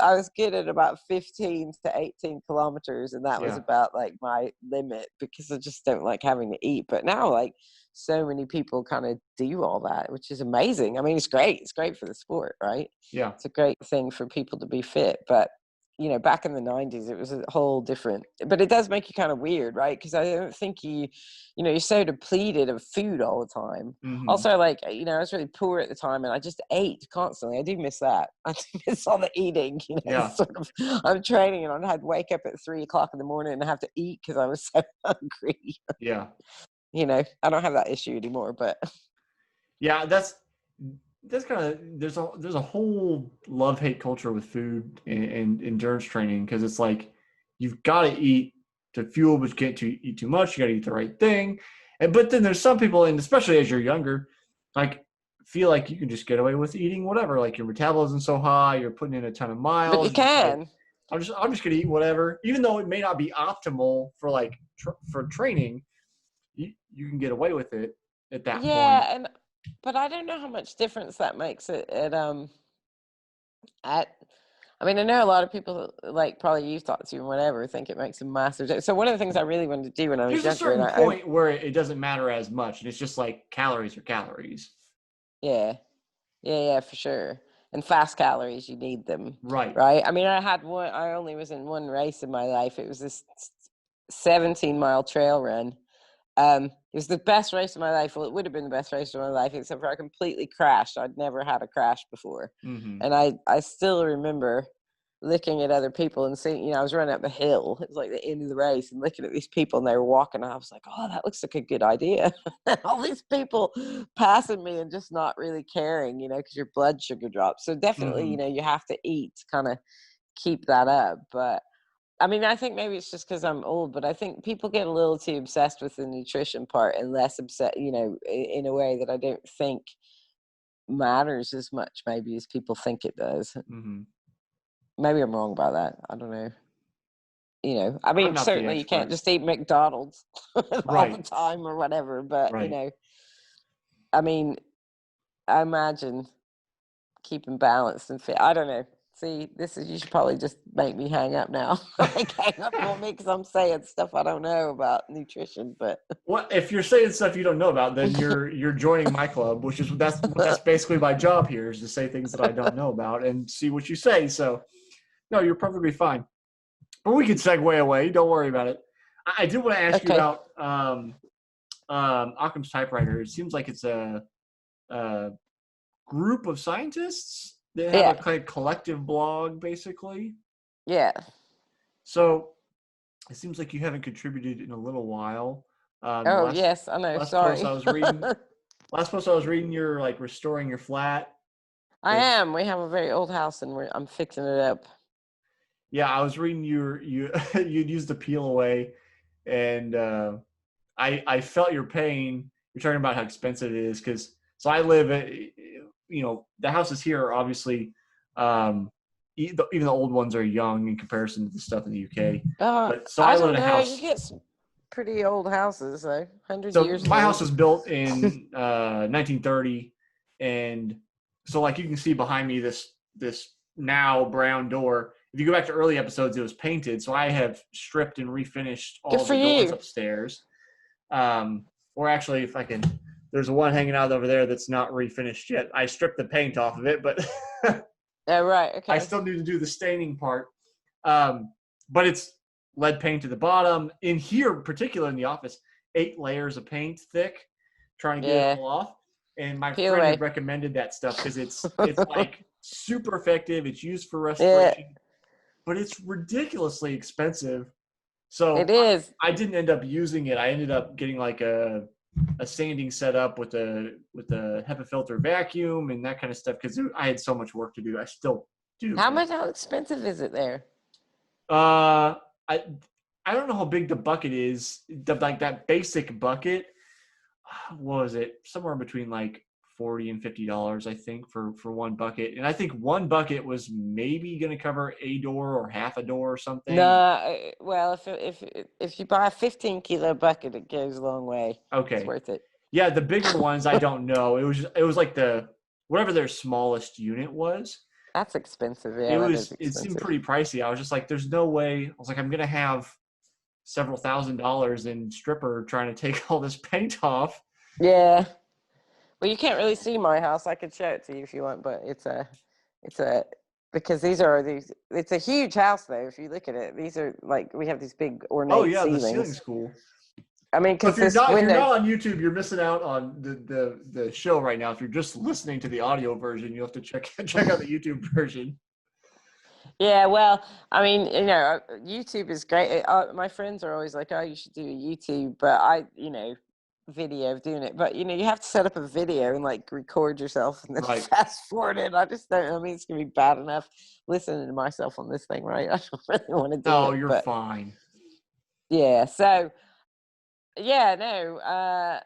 I was good at about 15 to 18 kilometers, and that was Yeah. about like my limit because I just don't like having to eat. But now, like, so many people kind of do all that, which is amazing. I mean, it's great. It's great for the sport, right? Yeah. It's a great thing for people to be fit. But back in the 90s, it was a whole different, but it does make you kind of weird, right? Because I don't think you're so depleted of food all the time. Hmm. Also, like, I was really poor at the time and I just ate constantly. I do miss that. I do miss all the eating, Yeah. sort of. I'm training and I had to wake up at 3 o'clock in the morning and have to eat because I was so hungry. Yeah. I don't have that issue anymore, but Yeah. That's kind of there's a whole love-hate culture with food and endurance training because it's like you've got to eat to fuel, but you can't eat too much. You got to eat the right thing, but then there's some people, and especially as you're younger, like feel like you can just get away with eating whatever. Like your metabolism's so high, you're putting in a ton of you miles. You're just like can. I'm just gonna eat whatever, even though it may not be optimal for like for training. You can get away with it at that point. Yeah, but I don't know how much difference that makes at I mean, I know a lot of people, like probably you've talked to and whatever, think it makes a massive difference. So one of the things I really wanted to do when I was There's a younger, and certain point where it doesn't matter as much, and it's just like calories are calories. yeah, yeah, for sure. And fast calories, you need them, Right. right? I mean, I only was in one race in my life. It was this 17-mile trail run. It was the best race of my life. Well, it would have been the best race of my life, except for I completely crashed. I'd never had a crash before. Mm-hmm. And I still remember looking at other people and seeing, I was running up the hill. It was like the end of the race and looking at these people and they were walking. And I was like, oh, that looks like a good idea. And all these people passing me and just not really caring, because your blood sugar drops. So definitely, Mm-hmm. you have to eat to kind of keep that up. But I mean, I think maybe it's just because I'm old, but I think people get a little too obsessed with the nutrition part and less upset, in a way that I don't think matters as much maybe as people think it does. Mm-hmm. Maybe I'm wrong about that. I don't know. I I'm mean, not the certainly you can't expert. just eat McDonald's all the Right. time or whatever, but, Right. I mean, I imagine keeping balanced and fit. I don't know. See, you should probably just make me hang up now. Like, hang up on me because I'm saying stuff I don't know about nutrition, but. Well, if you're saying stuff you don't know about, then you're joining my club, which is that's basically my job here is to say things that I don't know about and see what you say. So, no, you're perfectly fine. But we can segue away. Don't worry about it. I did want to ask you Okay. about Occam's typewriter. It seems like it's a group of scientists that have a Yeah. kind of collective blog, basically. Yeah. So it seems like you haven't contributed in a little while. The Oh, last yes, I know. last post Sorry. I was reading, you're like restoring your flat. I And am. We have a very old house and I'm fixing it up. yeah, I was reading you'd used the peel away, and I felt your pain. You're talking about how expensive it is because so I live at the houses here are obviously even the old ones are young in comparison to the stuff in the UK. But so I I live don't in a know. You house. get some pretty old houses, though. 100 So years my house old. was built in 1930, and so like you can see behind me this now brown door. If you go back to early episodes, it was painted. So I have stripped and refinished Good all for the doors you. upstairs. Or actually, if I can, there's one hanging out over there that's not refinished yet. I stripped the paint off of it, but Oh, right. I Okay. still need to do the staining part. But it's lead paint at the bottom. In here, particularly in the office, 8 layers of paint thick, trying to get it Yeah. all off. and my Peel friend away. had recommended that stuff because it's like super effective. It's used for Yeah, restoration, but it's ridiculously expensive. So it is. I didn't end up using it. I ended up getting like a sanding setup with a HEPA filter vacuum and that kind of stuff because I had so much work to do. I still do. How expensive is it there? Uh, I I don't know how big the bucket is. Like that basic bucket, what was it? Somewhere between like $40 and $50, I think, for one bucket. And I think one bucket was maybe going to cover a door or half a door or something. No, well, if you buy a 15-kilo bucket, it goes a long way. It's Okay, worth it. yeah, the bigger ones I don't know. It was like the whatever their smallest unit was. That's expensive. Yeah, that is It seemed expensive. pretty pricey. I was just like, there's no way. I was like, I'm gonna have several $1,000s in stripper trying to take all this paint off. Yeah. Well, you can't really see my house. I could show it to you if you want, but it's because it's a huge house though. If you look at it, these are like, we have these big Oh ornate yeah, the ceilings. ceiling's cool. I mean, So because this if you're window, not on YouTube, you're missing out on the show right now. If you're just listening to the audio version, you'll have to check out the YouTube version. yeah, well, I mean, YouTube is great. My friends are always like, "Oh, you should do a YouTube," but video of doing it. But you have to set up a video and like record yourself and then Right. fast forward it. I just don't. I mean, it's gonna be bad enough listening to myself on this thing, right? I don't really want to do No, it. you're But fine. yeah, so yeah, no.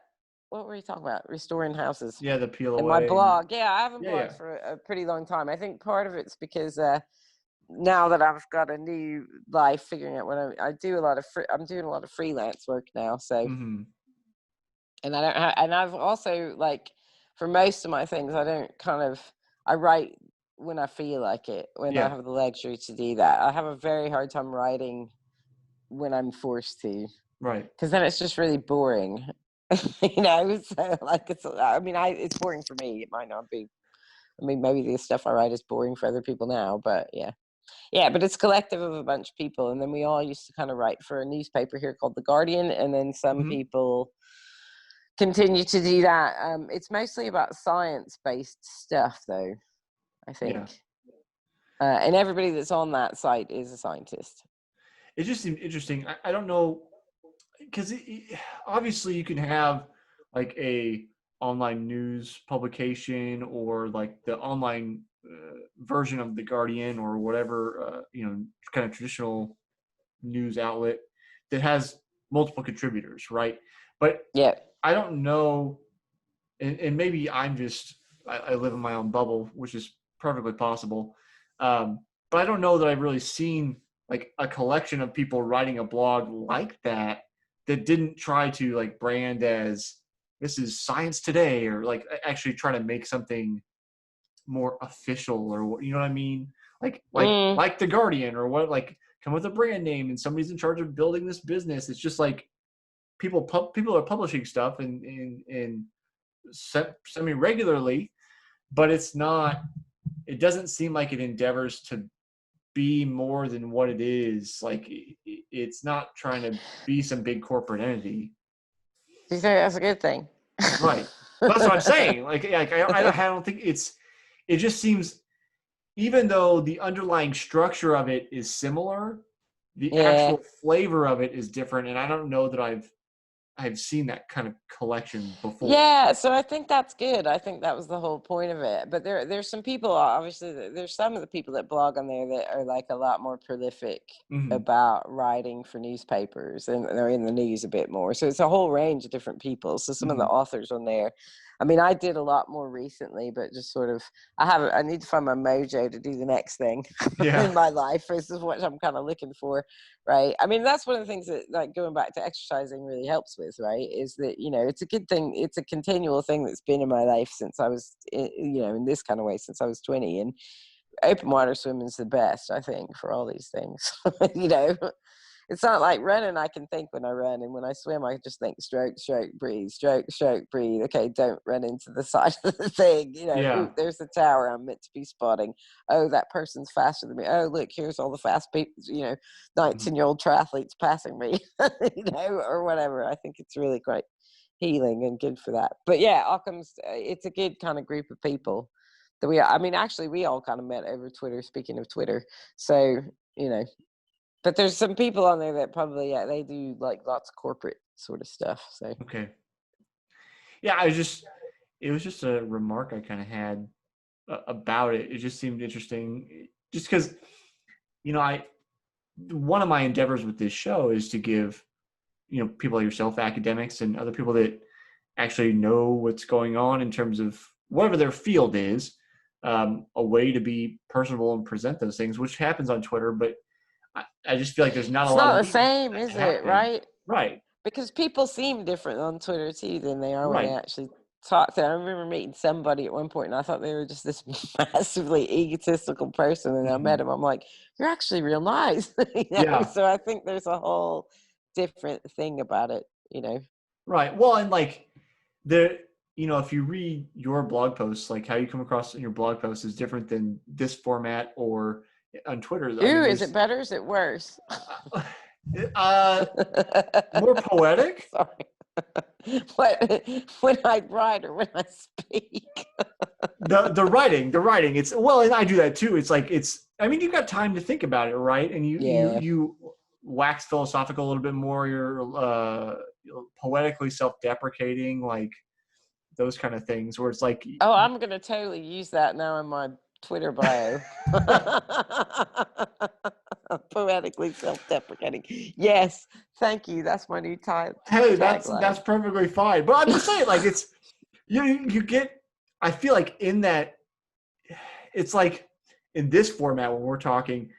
What were you talking about? Restoring houses. Yeah, the peel away. And my blog. Yeah, I haven't Yeah. blogged for a pretty long time. I think part of it's because now that I've got a new life, figuring out what I do a lot of I'm doing a lot of freelance work now. So, Mm-hmm. and I don't and I've also like for most of my things, I write when I feel like it, when I have the luxury to do that. I have a very hard time writing when I'm forced to. Right. Because then it's just really boring. So like it's boring for me. It might not be. I mean, maybe the stuff I write is boring for other people now, but yeah. Yeah, but it's collective of a bunch of people. And then we all used to kind of write for a newspaper here called The Guardian. And then some people continue to do that. It's mostly about science-based stuff, though, I think. Yeah. And everybody that's on that site is a scientist. It just seemed interesting. I don't know, because obviously you can have like a online news publication or like the online version of the Guardian or whatever kind of traditional news outlet that has multiple contributors, right? But yeah, I don't know, and maybe I live in my own bubble, which is perfectly possible. But I don't know that I've really seen like a collection of people writing a blog like that didn't try to like brand as this is Science Today or like actually try to make something more official or you know what I mean? Like the Guardian or what, like come with a brand name and somebody's in charge of building this business. It's just like people are publishing stuff in semi-regularly, but it doesn't seem like it endeavors to be more than what it is. Like it's not trying to be some big corporate entity. Do you think that's a good thing? Right. That's what I'm saying. I don't think it just seems, even though the underlying structure of it is similar, the actual flavor of it is different. And I don't know that I've seen that kind of collection before. Yeah, so I think that's good. I think that was the whole point of it. But there's some people, obviously, there's some of the people that blog on there that are like a lot more prolific about writing for newspapers and they're in the news a bit more. So it's a whole range of different people. So some of the authors on there, I mean, I did a lot more recently, but just sort of, I need to find my mojo to do the next thing in my life. This is what I'm kind of looking for, right? I mean, that's one of the things that, like, going back to exercising really helps with, right? Is that, it's a good thing. It's a continual thing that's been in my life since I was, in this kind of way, since I was 20. And open water swimming is the best, I think, for all these things. It's not like running. I can think when I run, and when I swim, I just think stroke, stroke, breathe, stroke, stroke, breathe. Okay, don't run into the side of the thing. Ooh, there's the tower I'm meant to be spotting. Oh, that person's faster than me. Oh, look, here's all the fast people, 19-year-old triathletes passing me, or whatever. I think it's really quite healing and good for that. But yeah, Occam's, it's a good kind of group of people that actually we all kind of met over Twitter, speaking of Twitter. So, but there's some people on there that probably, they do like lots of corporate sort of stuff. So. Okay. Yeah, it was just a remark I kind of had about it. It just seemed interesting just because, one of my endeavors with this show is to give, people like yourself, academics, and other people that actually know what's going on in terms of whatever their field is, a way to be personable and present those things, which happens on Twitter. But I just feel like there's not a It's lot not of the same, is it? Right? Right. Because people seem different on Twitter too than they are when they Right. actually talk to. I remember meeting somebody at one point, and I thought they were just this massively egotistical person. And I met him. I'm like, you're actually real nice. Yeah. So I think there's a whole different thing about it. Right. Well, and like if you read your blog posts, like how you come across in your blog posts is different than this format or on Twitter. Ooh, is it better? Is it worse? More poetic. Sorry. When I write or when I speak. the writing. It's and I do that too. It's like you've got time to think about it, right? And you wax philosophical a little bit more. You're poetically self-deprecating, like those kind of things where it's like, oh, I'm gonna totally use that now in my Twitter bio. Poetically self-deprecating. Yes, thank you. That's my new title. Hey, that's perfectly fine. But I'm just saying, like, it's you get. I feel like in that, it's like in this format when we're talking,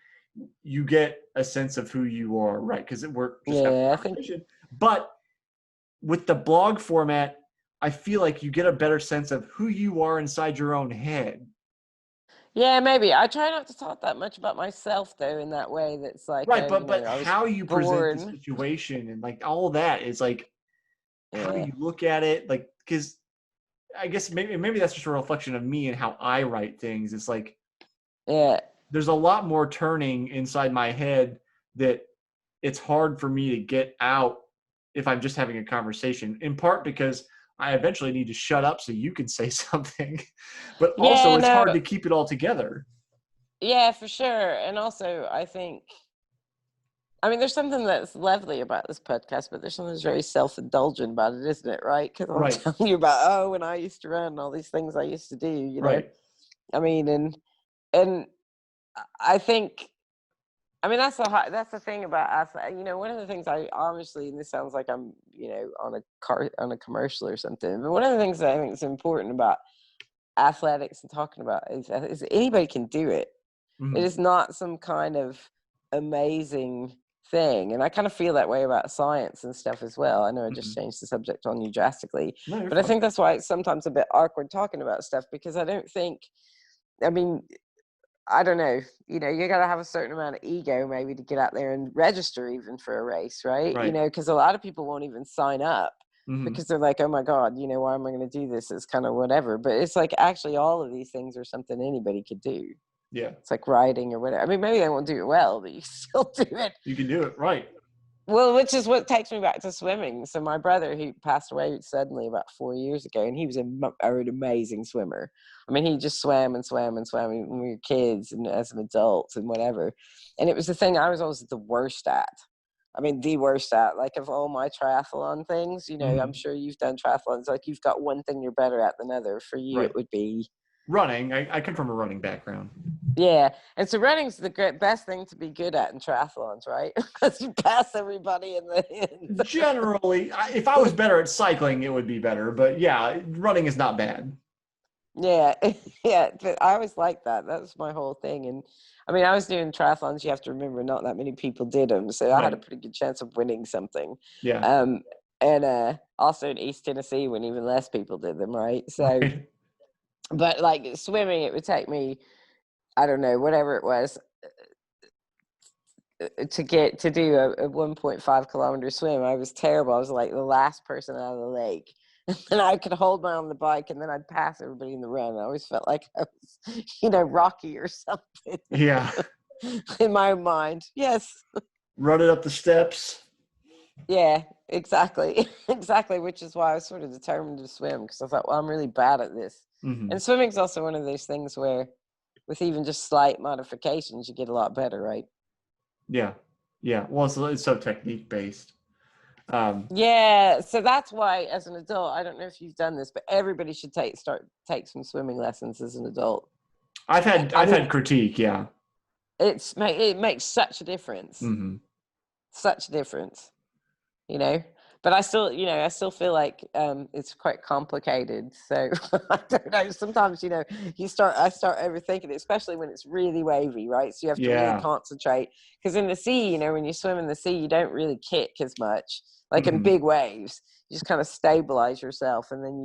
you get a sense of who you are, right? Because we're just having a conversation. But with the blog format, I feel like you get a better sense of who you are inside your own head. Yeah, maybe. I try not to talk that much about myself, though, in that way. That's like, right, but how you present the situation and like all that is like how you look at it, like, because I guess maybe that's just a reflection of me and how I write things. It's like, there's a lot more turning inside my head that it's hard for me to get out if I'm just having a conversation, in part because I eventually need to shut up so you can say something, but also it's hard to keep it all together. Yeah, for sure. And also I think, there's something that's lovely about this podcast, but there's something that's very self-indulgent about it, isn't it? Right? Because I'm telling you about, when I used to run and all these things I used to do, you know? Right. And I think, that's the thing about us. One of the things I honestly, and this sounds like I'm, on a commercial or something, but one of the things that I think is important about athletics and talking about is anybody can do it. Mm-hmm. It is not some kind of amazing thing. And I kind of feel that way about science and stuff as well. I know I just changed the subject on you drastically, but I think that's why it's sometimes a bit awkward talking about stuff, because I don't think, I don't know, you got to have a certain amount of ego maybe to get out there and register even for a race, right? Because a lot of people won't even sign up because they're like, oh my God, why am I going to do this? It's kind of whatever. But it's like, actually all of these things are something anybody could do. Yeah. It's like riding or whatever. Maybe they won't do it well, but you still do it. You can do it, right. Well, which is what takes me back to swimming. So my brother, he passed away suddenly about 4 years ago, and he was an amazing swimmer. He just swam and swam and swam when we were kids and as an adult and whatever. And it was the thing I was always the worst at. The worst at. Like, of all my triathlon things, I'm sure you've done triathlons. Like, you've got one thing you're better at than other. For you, It would be running. I come from a running background. Yeah, and so running's the best thing to be good at in triathlons, right? Because you pass everybody in the end. Generally, if I was better at cycling, it would be better. But yeah, running is not bad. Yeah, yeah. But I always liked that. That was my whole thing. And I was doing triathlons. You have to remember, not that many people did them, so I had a pretty good chance of winning something. Yeah. And also in East Tennessee, when even less people did them, right? So, but like swimming, it would take me, I don't know, whatever it was, to do a 1.5 kilometer swim. I was terrible. I was like the last person out of the lake. And I could hold my own on the bike, and then I'd pass everybody in the run. I always felt like I was, Rocky or something. Yeah. In my mind. Yes. Running up the steps. Yeah, exactly. Exactly, which is why I was sort of determined to swim, because I thought, well, I'm really bad at this. Hmm. And swimming's also one of those things where with even just slight modifications, you get a lot better, right? Yeah. Yeah. Well, it's so technique based. Yeah, so that's why as an adult, I don't know if you've done this, but everybody should take some swimming lessons as an adult. I I've mean, had critique. Yeah. it makes such a difference. Hmm. Such a difference. But I still feel like it's quite complicated, so I don't know, sometimes I start overthinking it, especially when it's really wavy, right? So you have to really Yeah. concentrate, because in the sea, when you swim in the sea, you don't really kick as much, like in Hmm. big waves. You just kind of stabilize yourself, and then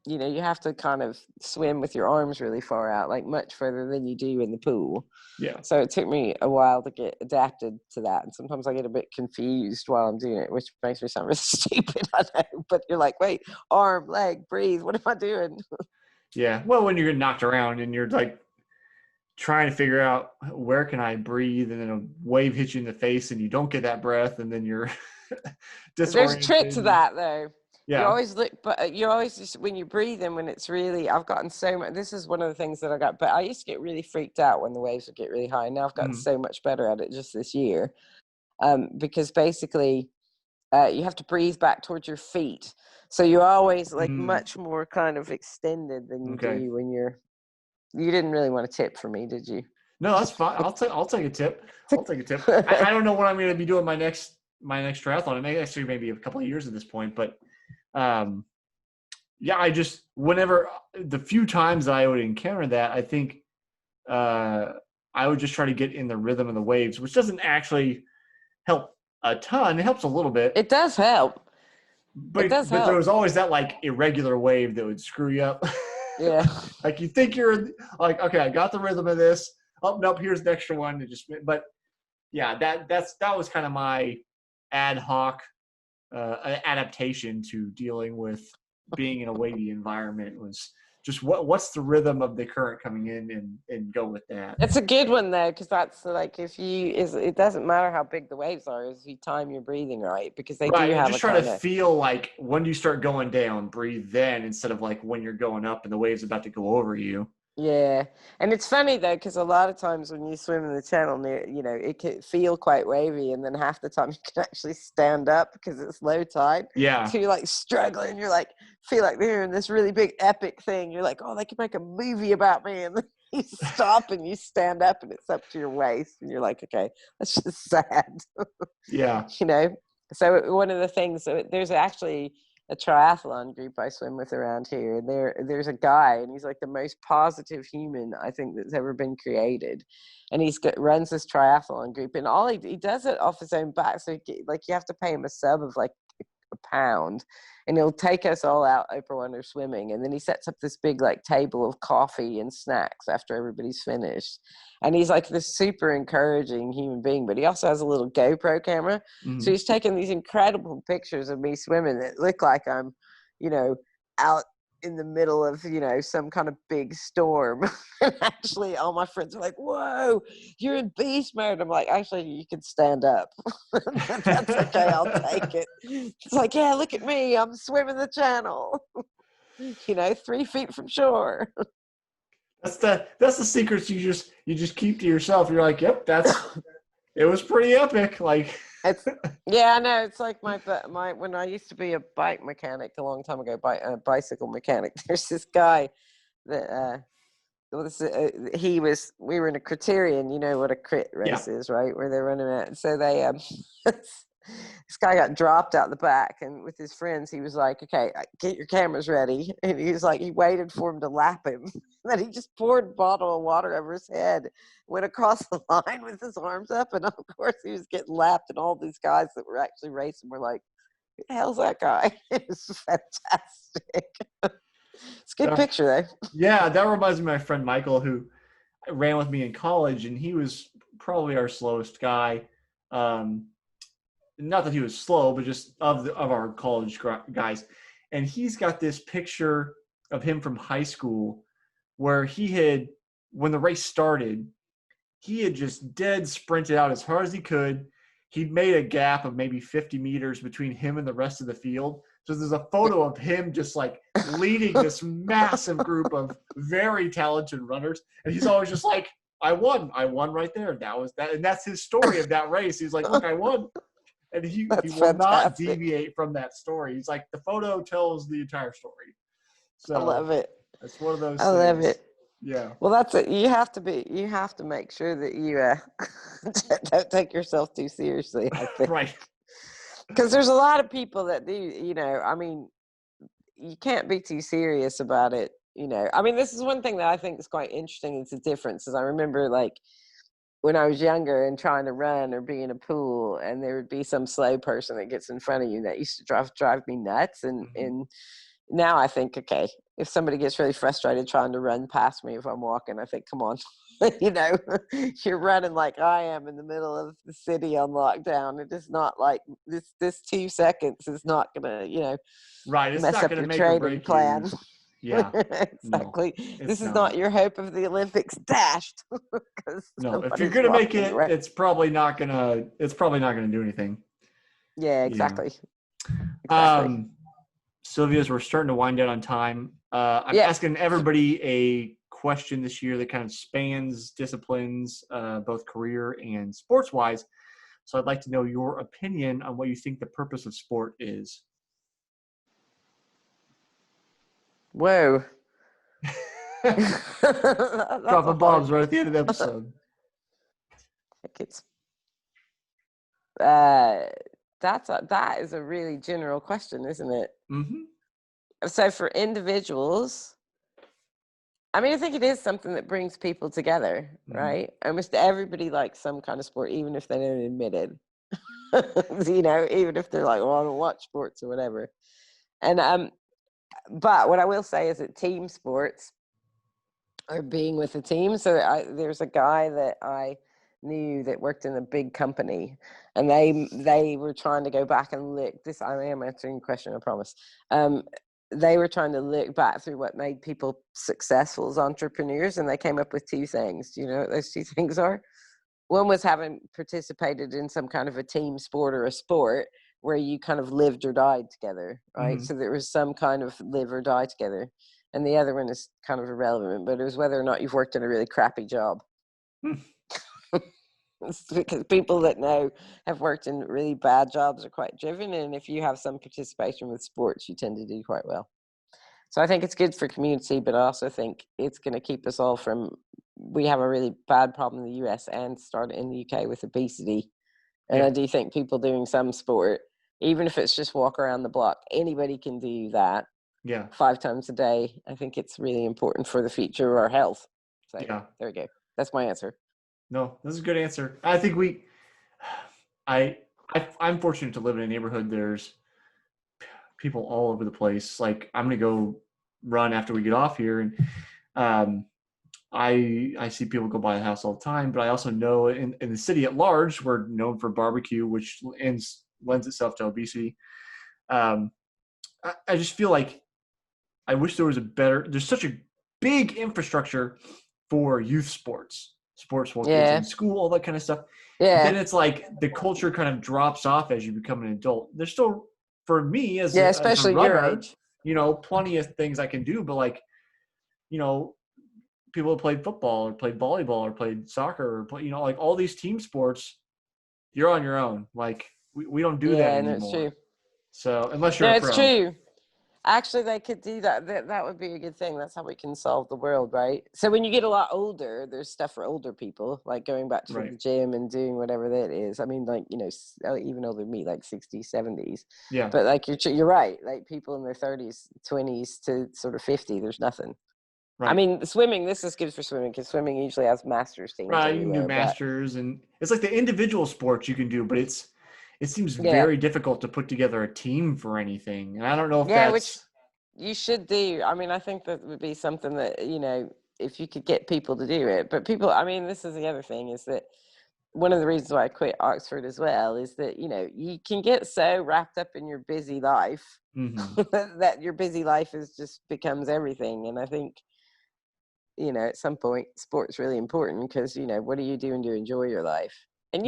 you have to kind of swim with your arms really far out, like much further than you do in the pool. Yeah. So it took me a while to get adapted to that. And sometimes I get a bit confused while I'm doing it, which makes me sound really stupid, I know. But you're like, wait, arm, leg, breathe. What am I doing? Yeah. Well, when you're getting knocked around and you're like trying to figure out where can I breathe, and then a wave hits you in the face and you don't get that breath, and then you're There's a trick to disoriented. that, though. You Yeah. always look, but you always just, when you breathe in, when it's really, I've gotten so much. This is one of the things that I got, but I used to get really freaked out when the waves would get really high. Now I've gotten Mm. so much better at it just this year, because basically you have to breathe back towards your feet. So you're always like Mm. much more kind of extended than you Okay. do when you didn't really want a tip for me, did you? No, that's fine. I'll take a tip. I'll take a tip. I don't know what I'm going to be doing my next triathlon. It may actually maybe a couple of years at this point, but um, yeah, I just whenever the few times I would encounter that, I think uh, I would just try to get in the rhythm of the waves, which doesn't actually help a ton. It helps a little bit, It does help. It but does but there help. was always that like irregular wave that would screw you up. Yeah. Like you think you're like, okay, I got the rhythm of this. Oh nope, here's the extra one. It just but yeah, that was kind of my ad hoc adaptation to dealing with being in a wavy environment was just what's the rhythm of the current coming in and go with that. It's a good one though, because that's like, if you is it doesn't matter how big the waves are, if you time your breathing right, because they do Right, and have just a try to kind of. feel like when you start going down, breathe then instead of like when you're going up and the wave's about to go over you. Yeah, and it's funny though, because a lot of times when you swim in the channel near, it can feel quite wavy, and then half the time you can actually stand up because it's low tide. Yeah, So you're like struggling, you're like, feel like they're in this really big epic thing. You're like, oh, they could make a movie about me, and then you stop and you stand up, and it's up to your waist, and you're like, okay, that's just sad. yeah. you know. So one of the things, so there's actually a triathlon group I swim with around here. And there's a guy, and he's like the most positive human I think that's ever been created. And runs this triathlon group, and all he does it off his own back. So like you have to pay him a sub of like £1, and he'll take us all out Oprah when they're swimming, and then he sets up this big like table of coffee and snacks after everybody's finished. And he's like this super encouraging human being, but he also has a little GoPro camera, so Mhm. he's taking these incredible pictures of me swimming that look like I'm you know out in the middle of some kind of big storm. And actually all my friends are like, whoa, you're in beast mode. I'm like, actually you can stand up. That's okay, I'll take it. It's like, yeah, look at me, I'm swimming the channel. 3 feet from shore. That's the secrets you just keep to yourself. You're like, yep, it was pretty epic. Like, It's yeah, I know. It's like my when I used to be a bike mechanic a long time ago, bicycle mechanic. There's this guy that well, we were in a criterion. You know what a crit yeah, race is, right? Where they're running at. So they this guy got dropped out the back, and with his friends, he was like, "Okay, get your cameras ready." And he was like, he waited for him to lap him. Then he just poured a bottle of water over his head, went across the line with his arms up, and of course he was getting lapped. And all these guys that were actually racing were like, "Who the hell's that guy?" It was fantastic. It's a good uh, picture though. yeah. That reminds me of my friend Michael who ran with me in college, and he was probably our slowest guy. Um, Not that he was slow, but just of our college guys. And he's got this picture of him from high school where when the race started, he had just dead sprinted out as hard as he could. he'd made a gap of maybe 50 meters between him and the rest of the field. So there's a photo of him just like leading this massive group of very talented runners. And he's always just like, I won right there. That was that. And that's his story of that race. He's like, look, I won. And he will not deviate from that story. He's like, the photo tells the entire story. So I love it. It's one of those I things. love it. Yeah. Well, that's it. You have to make sure that you don't take yourself too seriously, I think. Right. Because there's a lot of people that do, I mean, you can't be too serious about it, I mean, this is one thing that I think is quite interesting. It's a difference. Is I remember, like, when I was younger and trying to run or be in a pool, and there would be some slow person that gets in front of you, that used to drive me nuts. And now I think, okay, if somebody gets really frustrated trying to run past me if I'm walking, I think, come on, you're running like I am in the middle of the city on lockdown. It is not like this 2 seconds is not gonna, right. It's mess not up going to your make or training break plan. you. Yeah. Exactly. No, this is not your hope of the Olympics dashed. No, if you're going to make it, it's probably not going to do anything. Yeah, exactly. Exactly. Sylvia, as we're starting to wind down on time, I'm asking everybody a question this year that kind of spans disciplines, both career and sports-wise. So I'd like to know your opinion on what you think the purpose of sport is. Whoa. Dropping bombs right at the end of the episode. That is a really general question, isn't it? Mm-hmm. So for individuals, I mean, I think it is something that brings people together, right? Almost everybody likes some kind of sport, even if they don't admit it. Even if they're like, well, I don't watch sports or whatever. And but what I will say is that team sports are being with a team. So there's a guy that I knew that worked in a big company, and they were trying to go back and look. I am answering the question, I promise. They were trying to look back through what made people successful as entrepreneurs, and they came up with 2 things. Do you know what those 2 things are? One was having participated in some kind of a team sport or a sport where you kind of lived or died together, right? Mm-hmm. So there was some kind of live or die together. And the other one is kind of irrelevant, but it was whether or not you've worked in a really crappy job. Because people that have worked in really bad jobs are quite driven. And if you have some participation with sports, you tend to do quite well. So I think it's good for community, but I also think it's going to keep us all from, we have a really bad problem in the US and started in the UK with obesity. And I do think people doing some sport, even if it's just walk around the block, anybody can do that. 5 times a day. I think it's really important for the future of our health. So there we go. That's my answer. No, this is a good answer. I think I'm fortunate to live in a neighborhood. There's people all over the place. Like, I'm going to go run after we get off here. And I see people go by the house all the time, but I also know in the city at large, we're known for barbecue, which lends itself to obesity. I just feel like I wish there was there's such a big infrastructure for youth sports while kids in school, all that kind of stuff. Yeah. Then it's like the culture kind of drops off as you become an adult. There's still, for me especially as a runner, your age, plenty of things I can do, but like, people have played football or played volleyball or played soccer or like all these team sports, you're on your own. Like we don't do that anymore. It's true. So unless you're a pro. It's true. Actually, they could do that. That would be a good thing. That's how we can solve the world, right? So when you get a lot older, there's stuff for older people, like going back to the gym and doing whatever that is. I mean, like, even older than me, like 60s, 70s. Yeah. But like you're right. Like people in their 30s, 20s to sort of 50, there's nothing. Right. I mean, swimming, this is good for swimming because swimming usually has masters teams. Right, you can do masters, and it's like the individual sports you can do, but it seems very difficult to put together a team for anything. And I don't know if which you should do. I mean, I think that would be something that, if you could get people to do it. But people, I mean, this is the other thing, is that one of the reasons why I quit Oxford as well is that, you can get so wrapped up in your busy life that your busy life becomes everything. And I think, at some point, sport's really important because, what are you doing to enjoy your life? And,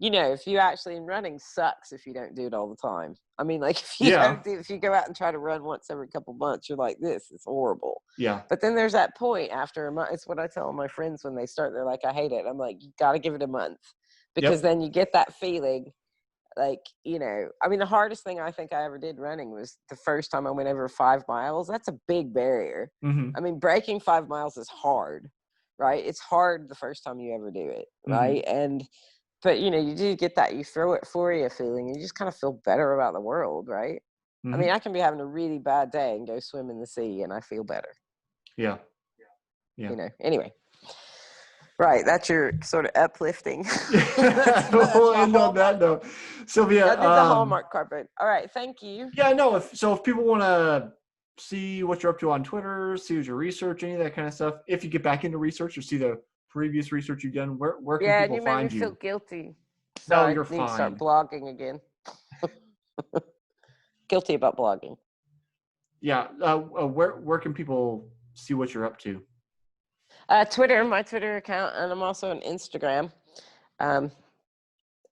if you actually, and running sucks if you don't do it all the time. I mean, like if Yeah. if you go out and try to run once every couple months, you're like, this is horrible. Yeah. But then there's that point after a month. It's what I tell my friends when they start. They're like, I hate it. I'm like, you got to give it a month, because Yep. then you get that feeling. Like, I mean, the hardest thing I think I ever did running was the first time I went over 5 miles. That's a big barrier. Mm-hmm. I mean, breaking 5 miles is hard, right? It's hard the first time you ever do it, right? But you do get that euphoria feeling. You just kind of feel better about the world, right? I mean, I can be having a really bad day and go swim in the sea and I feel better. Yeah. Yeah. Anyway. Right, that's your sort of uplifting. We'll end on that note. Sylvia, I did the Hallmark carpet. All right, thank you. Yeah, no. If people want to see what you're up to on Twitter, see what your research, any of that kind of stuff, if you get back into research or see the previous research you've done, where can people you find made me you? feel guilty. No, I you're need to start fine. blogging again. Guilty about blogging. Yeah. Where can people see what you're up to? Twitter, my Twitter account, and I'm also on Instagram. Not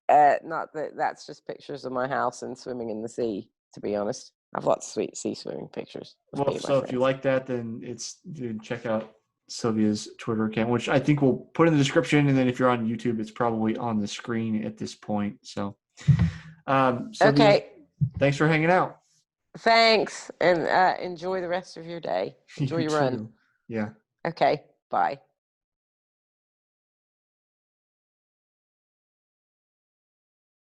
that that's just pictures of my house and swimming in the sea, to be honest. I've lots of sweet sea swimming pictures. Well, so if you like that, then check out Sylvia's Twitter account, which I think we'll put in the description. And then if you're on YouTube, it's probably on the screen at this point. So, Sylvia, okay. Thanks for hanging out. Thanks, and enjoy the rest of your day. Enjoy your run. Yeah. Okay, bye.